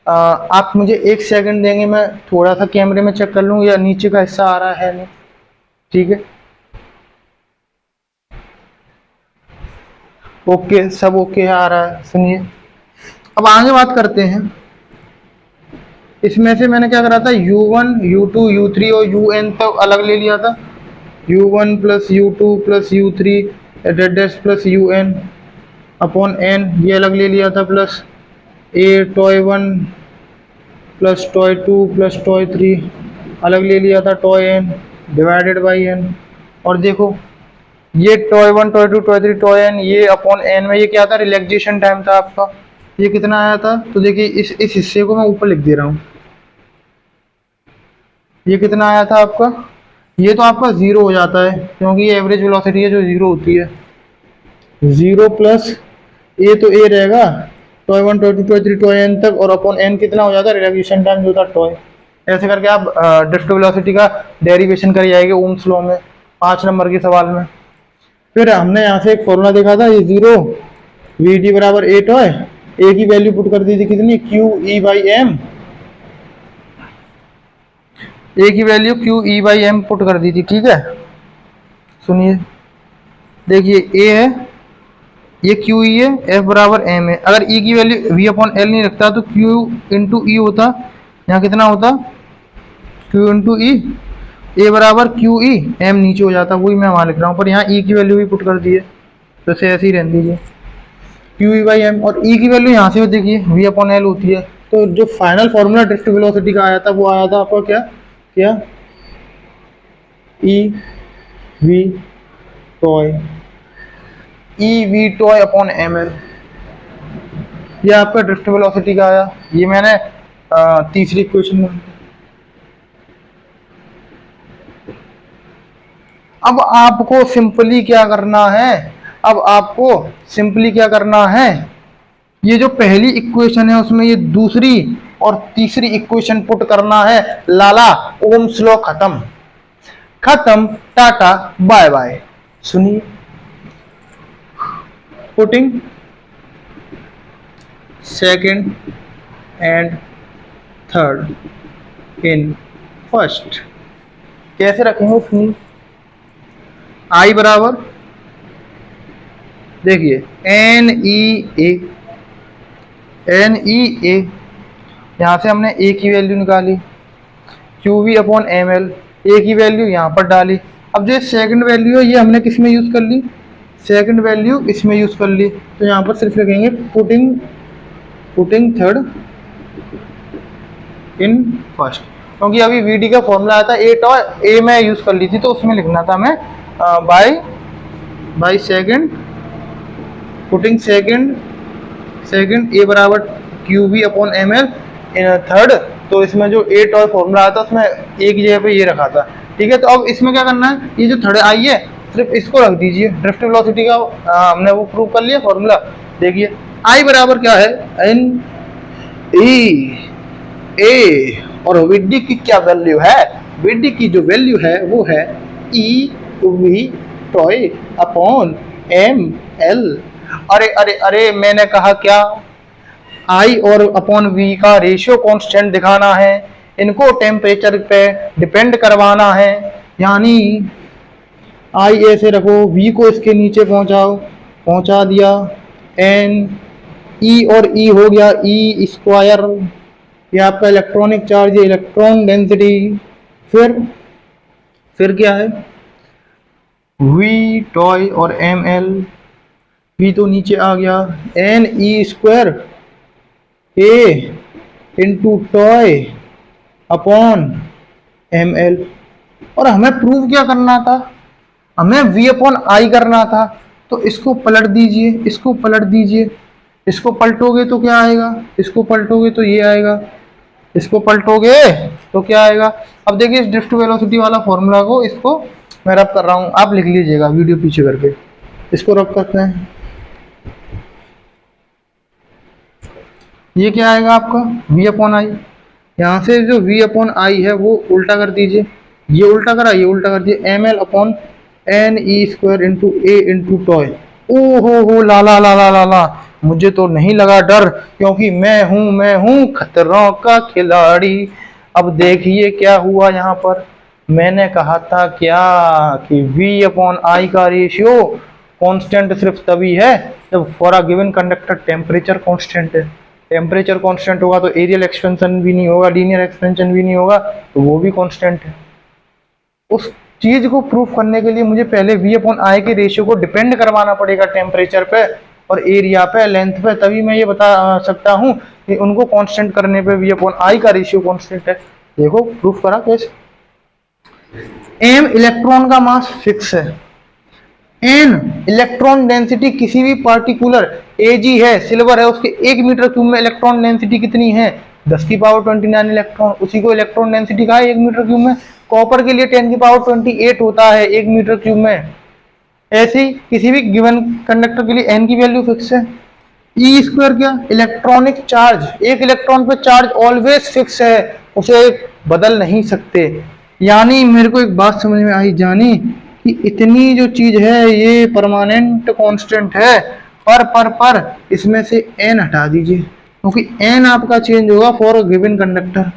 आप मुझे 1 सेकंड देंगे, मैं थोड़ा सा कैमरे में चेक कर लूँ या नीचे का हिस्सा आ रहा है नहीं, ठीक है? ओके, सब ओके आ रहा है। सुनिए, अब आगे बात करते हैं। इसमें से मैंने क्या करा था, u1, u2, u3 और un तो अलग ले लिया था, u1 plus u2 plus u3 dash plus un upon n, ये अलग ले लिया था, प्लस ए tau one plus tau two plus tau three अलग ले लिया था, tau n divided by n। और देखो ये tau one tau two tau three tau n, ये अपॉन n में ये क्या था, रिलैक्सेशन टाइम था आपका, ये कितना आया था? तो देखिए इस हिस्से को मैं ऊपर लिख दे रहा हूँ, ये कितना आया था आपका? ये तो आपका 0 हो जाता है, क्योंकि ये एवरेज वेलोसिटी है जो 0 होती है। 0 प्लस ए तो ए रहेगा, tau one tau two tau three tau n तक, और अपॉन n कितना हो जाता है, रिलैक्सेशन टाइम जो था टॉय। ऐसे करके आप ड्रिफ्ट वेलोसिटी का डेरिवेशन कर जाएंगे ओम्स लॉ में, 5 नंबर के सवाल में। फिर हमने यहाँ से एक फॉर्मूला देखा था, ये 0 वी डी बराबर ए टॉय, ए की वैल्यू पुट कर दी थी कितनी, Q E by M, A की value Q E by M put कर दी थी, ठीक है? सुनिए, देखिए ए है, ये क्यू ई है, एफ बराबर एम है। अगर ई की वैल्यू वी अपॉन एल नहीं रखता तो क्यू इंटू ई होता, यहाँ कितना होता, क्यू इंटू ई, ए बराबर क्यू ई, एम नीचे हो जाता, वही मैं वहाँ लिख रहा हूँ, पर यहाँ ई की वैल्यू भी पुट कर दी है, तो इसे ऐसे ही रहने दीजिए, क्यू ई बाई एम, और ई की वैल्यू यहाँ से देखिए वी अपॉन एल होती है। तो जो फाइनल फॉर्मूला ड्रिफ्ट वेलोसिटी का आया था वो आया था आपका क्या, क्या, E V tau, E V tau upon M L, ये आपका ड्रिफ्ट वेलोसिटी का आया। ये मैंने तीसरी इक्वेशन में। अब आपको सिंपली क्या करना है, अब आपको सिंपली क्या करना है, ये जो पहली इक्वेशन है उसमें ये दूसरी और तीसरी इक्वेशन पुट करना है, लाला ओम्स लॉ खत्म, खत्म, टाटा बाय बाय। सुनिए, putting second and third in first, कैसे रखेंगे? सुनिए, आई बराबर देखिए एन ई ए, एन ई ए, यहाँ से हमने ए की वैल्यू निकाली, Q V upon M L, A की वैल्यू यहाँ पर डाली। अब जो सेकंड वैल्यू है ये हमने किस में यूज़ कर ली, सेकंड वैल्यू इसमें यूज़ कर ली, तो यहाँ पर सिर्फ लिखेंगे पुटिंग थर्ड इन फर्स्ट, क्योंकि अभी वी डी का फॉर्मूला आया था ए टॉय, ए में यूज़ कर ली थी, तो उसमें लिखना था मैं by second, putting second A बराबर Q V upon M L in third. तो इसमें जो ए टॉय फॉर्मूला आया था उसमें एक जगह पे ये रखा था, ठीक है? तो अब इसमें क्या करना है, ये जो थर्ड आई है सिर्फ इसको रख दीजिए, ड्रिफ्ट वेलोसिटी का हमने वो प्रूव कर लिया फॉर्मूला। देखिए आई बराबर क्या है, एन ई ए, और वीडी की क्या वैल्यू है, वीडी की जो वैल्यू है वो है E V tau upon M L. अरे अरे अरे, मैंने कहा क्या, आई और अपॉन वी का रेशियो कांस्टेंट दिखाना है, इनको टेम्परेचर पे डिपेंड करवाना है, यानी आई ऐसे रखो, वी को इसके नीचे पहुंचाओ, पहुंचा दिया, एन ई और ई हो गया ई स्क्वायर, ये आपका इलेक्ट्रॉनिक चार्ज है, इलेक्ट्रॉन डेंसिटी। फिर क्या है, वी टॉय और एम एल, वी तो नीचे आ गया, N E square A into tau upon M L. और हमें प्रूव क्या करना था, हमें वी अपॉन आई करना था। तो इसको पलट दीजिए, इसको पलट दीजिए, इसको पलटोगे तो क्या आएगा, इसको पलटोगे तो ये आएगा, इसको पलटोगे तो क्या आएगा। अब देखिए इस ड्रिफ्ट वेलोसिटी वाला फॉर्मूला को, इसको मैं रब कर रहा हूं, आप लिख लीजिएगा वीडियो पीछे करके, इसको रब करते हैं। ये क्या आएगा आपका v अपॉन आई, यहाँ से जो v अपॉन आई है वो उल्टा कर दीजिए, ये उल्टा करा, ये उल्टा कर दिए, M L upon N E square into A into tau. ओ हो ला ला ला ला ला ला, मुझे तो नहीं लगा डर, क्योंकि मैं हूँ खतरों का खिलाड़ी। अब देखिए क्या हुआ यहाँ पर, मैंने कहा था क्या कि v अपॉन आई का रेशियो कांस्टेंट सिर्फ तभी है जब for a given conductor temperature constant है। टेम्परेचर कांस्टेंट होगा तो एरियल एक्सपेंशन भी नहीं होगा, लीनियर एक्सपेंशन भी नहीं होगा, तो वो भी कांस्टेंट है। उस चीज को प्रूफ करने के लिए मुझे पहले v अपॉन आई के रेशियो को डिपेंड करवाना पड़ेगा टेम्परेचर पे और एरिया पे, लेंथ पे, तभी मैं ये बता सकता हूँ कि उनको कांस्टेंट करने पे v अपॉन आई का रेशियो कांस्टेंट है। देखो प्रूफ करा कैसे। m इलेक्ट्रॉन का मास फिक्स है, n इलेक्ट्रॉन डेंसिटी किसी भी पार्टिकुलर Ag है, सिल्वर है, उसके 1 मीटर क्यूब में इलेक्ट्रॉन डेंसिटी कितनी है, 10 की पावर 29 इलेक्ट्रॉन। उसी को इलेक्ट्रॉन डेंसिटी कहा है 1 मीटर क्यूब में। कॉपर के लिए 10 की पावर 28 होता है 1 मीटर क्यूब में। ऐसे ही किसी भी गिवन कंडक्टर के लिए n की वैल्यू फिक्स है। ई स्क्वायर क्या, इलेक्ट्रॉनिक चार्ज, एक इलेक्ट्रॉन पे चार्ज ऑलवेज फिक्स है, उसे बदल नहीं सकते। यानी मेरे को एक बात समझ में आई जानी कि इतनी जो चीज है ये परमानेंट कांस्टेंट है, पर इसमें से n हटा दीजिए, क्योंकि n आपका चेंज होगा फॉर गिवन कंडक्टर।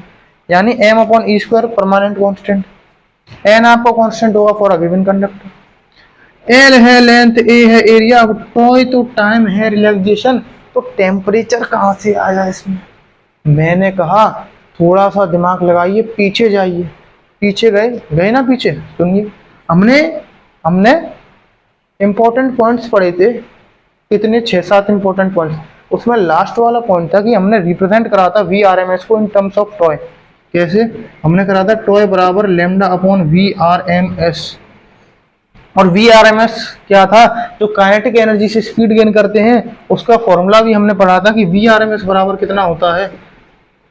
यानी m upon E square permanent constant, n आपका कांस्टेंट होगा for a given conductor. L है लेंथ, ए है एरिया, टॉय तो टाइम है, रिलैक्सेशन तो टेम्परेचर कहाँ से आया इसमें। मैंने कहा थोड़ा सा दिमाग लगाइए, पीछे जाइए, पीछे गए ना पीछे। सुनिए, हमने इम्पोर्टेंट पॉइंट्स पढ़े थे, कितने 6-7 इम्पोर्टेंट पॉइंट्स। उसमें लास्ट वाला पॉइंट था कि हमने रिप्रेजेंट करा था वी आर एम एस को इन टर्म्स ऑफ टॉय। कैसे हमने करा था, टॉय बराबर lambda upon V R M S. और वी आर एम एस क्या था, जो काइनेटिक एनर्जी से स्पीड गेन करते हैं उसका फॉर्मूला भी हमने पढ़ा था कि वी आर एम एस बराबर कितना होता है,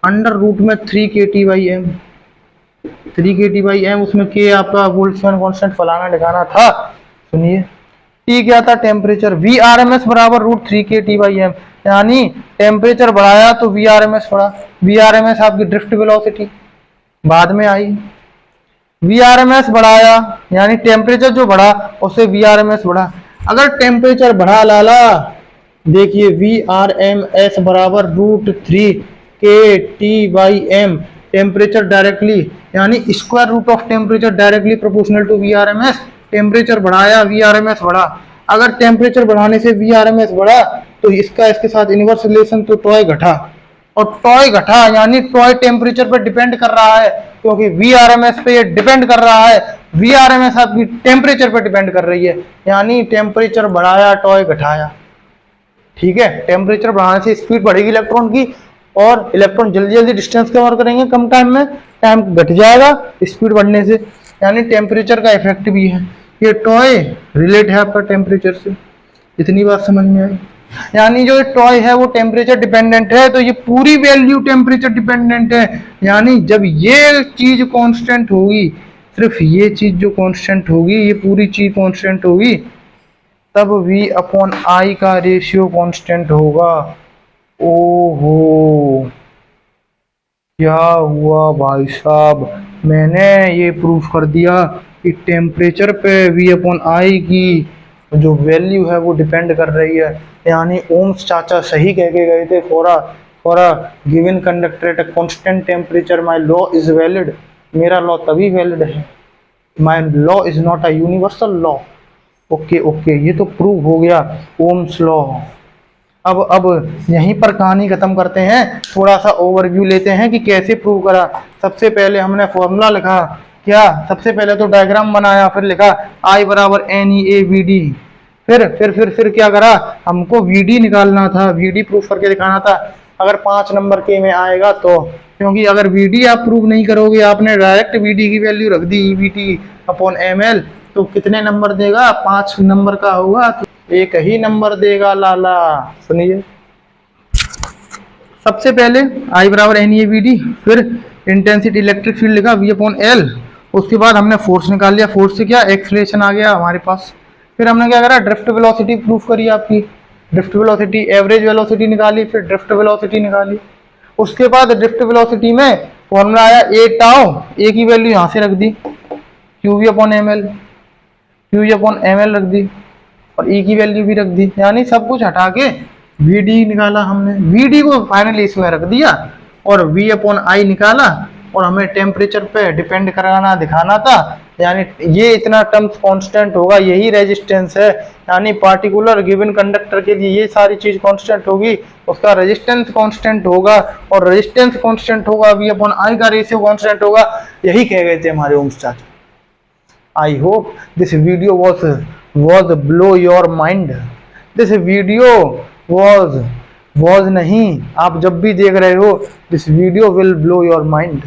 अंडर रूट में 3kT/m। 3kT/m, उसमें के आपका बोल्ट्जमैन कांस्टेंट फलाना ढिकाना था। सुनिए, टी क्या था, temperature, V R M S बराबर रूट 3kT/m। यानी टेम्परेचर बढ़ाया तो वी आर एम एस बढ़ा। वी आर एम एस आपकी ड्रिफ्ट वेलोसिटी बाद में आई, वी आर एम एस बढ़ाया यानी टेम्परेचर जो बढ़ा उससे वी आर एम एस बढ़ा। अगर टेम्परेचर बढ़ा लाला, देखिए वी आर एम एस बराबर रूट 3kT/m, टेम्परेचर डायरेक्टली यानी square root of temperature directly proportional to V R M S. Temperature बढ़ाया, वी आर एम एस बढ़ा। अगर टेम्परेचर बढ़ाने से वी आर एम एस बढ़ा तो इसके साथ इनवर्स रिलेशन, तो टॉय घटा, और टॉय घटा यानी टॉय टेम्परेचर पर डिपेंड कर रहा है, क्योंकि वी आर एम एस पे ये डिपेंड कर रहा है। वी आर एम एस आपकी टेम्परेचर पर डिपेंड कर रही है, यानी टेम्परेचर बढ़ाया टॉय घटाया। ठीक है, टेम्परेचर बढ़ाने से स्पीड बढ़ेगी इलेक्ट्रॉन की, और इलेक्ट्रॉन जल्दी जल्दी डिस्टेंस कवर करेंगे कम टाइम में, टाइम घट जाएगा स्पीड बढ़ने से, यानी टेम्परेचर का इफेक्ट भी है। ये टॉय रिलेट है आपका टेम्परेचर से। इतनी बात समझ में आई। यानी जो टॉय है वो टेम्परेचर डिपेंडेंट है, तो ये पूरी वैल्यू टेम्परेचर डिपेंडेंट है। यानी जब ये चीज कांस्टेंट होगी, सिर्फ ये चीज जो कांस्टेंट होगी, ये पूरी चीज कांस्टेंट होगी, तब v अपॉन आई का रेशियो कांस्टेंट होगा। ओहो, क्या हुआ भाई साहब, मैंने ये प्रूफ कर दिया कि टेम्परेचर पे v अपॉन आई की जो वैल्यू है वो डिपेंड कर रही है। यानी ओम्स चाचा सही कह के गए थे, for a given conductor at a constant temperature my law is valid. मेरा लॉ तभी वैलिड है माई law is not a universal law. Okay okay, ये तो प्रूव हो गया ओम्स लॉ। अब यहीं पर कहानी खत्म करते हैं, थोड़ा सा ओवरव्यू लेते हैं कि कैसे प्रूव करा। सबसे पहले हमने फॉर्मूला लिखा, क्या सबसे पहले तो डायग्राम बनाया, फिर लिखा आई बराबर N E A we D. फिर क्या करा, हमको वी डी निकालना था, वी डी प्रूफ करके दिखाना था। अगर 5 नंबर के में आएगा तो, क्योंकि अगर वी डी आप प्रूव नहीं करोगे, आपने डायरेक्ट वी डी की वैल्यू रख दी E V T upon M L, तो कितने नंबर देगा, 5 नंबर का होगा, तो एक ही नंबर देगा लाला। सुनिए, सबसे पहले आई बराबर एन ए वी डी, फिर इंटेंसिटी इलेक्ट्रिक फील्ड लिखा वी अपॉन एल। उसके बाद हमने फोर्स निकाल लिया, फोर्स से क्या एक्सलेशन आ गया हमारे पास। फिर हमने क्या करा, ड्रिफ्ट वेलोसिटी प्रूफ करी आपकी, ड्रिफ्ट वेलोसिटी, एवरेज वेलोसिटी निकाली, फिर ड्रिफ्ट वेलोसिटी निकाली। उसके बाद ड्रिफ्ट वेलोसिटी में फॉर्मूला आया ए टाउ, ए की वैल्यू यहाँ से रख दी, Q V upon M L, Q V upon M L रख दी, और ई की वैल्यू भी रख दी, यानी सब कुछ हटा के वी डी निकाला हमने। वी डी को फाइनली इसमें रख दिया और वी अपॉन आई निकाला, और हमें टेम्परेचर पे डिपेंड कराना दिखाना था, यानी ये इतना टर्म्स कांस्टेंट होगा, यही रेजिस्टेंस है, यानी पार्टिकुलर गिवन कंडक्टर के लिए ये सारी चीज कांस्टेंट होगी, उसका रेजिस्टेंस कांस्टेंट होगा, और रेजिस्टेंस कांस्टेंट होगा, वी अपॉन आई का रेशियो कांस्टेंट होगा, यही कह गए थे हमारे ओम्स चाचा। I hope this video was blow your mind. This video was नहीं, आप जब भी देख रहे हो, this video will blow your mind.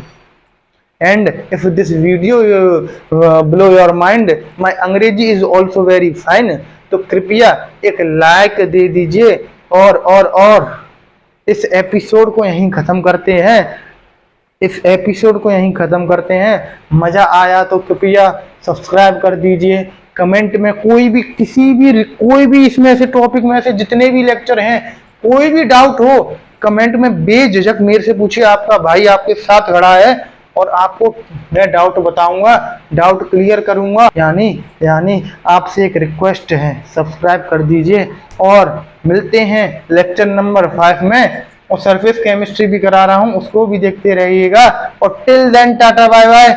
And if this video blow your mind, my अंग्रेजी is also very fine. तो कृपया एक लाइक दे दीजिए, और इस एपिसोड को यहीं खत्म करते हैं, इस एपिसोड को यहीं खत्म करते हैं। मजा आया तो कृपया सब्सक्राइब कर दीजिए। कमेंट में कोई भी इसमें से टॉपिक में से जितने भी लेक्चर हैं, कोई भी डाउट हो, कमेंट में बेझिझक मेरे से पूछिए, आपका भाई आपके साथ खड़ा है, और आपको मैं डाउट बताऊंगा, डाउट क्लियर करूंगा। यानी आपसे एक रिक्वेस्ट है, सब्सक्राइब कर दीजिए, और मिलते हैं लेक्चर नंबर 5 में, और सरफेस केमिस्ट्री भी करा रहा हूं, उसको भी देखते रहिएगा। और till then tata bye bye.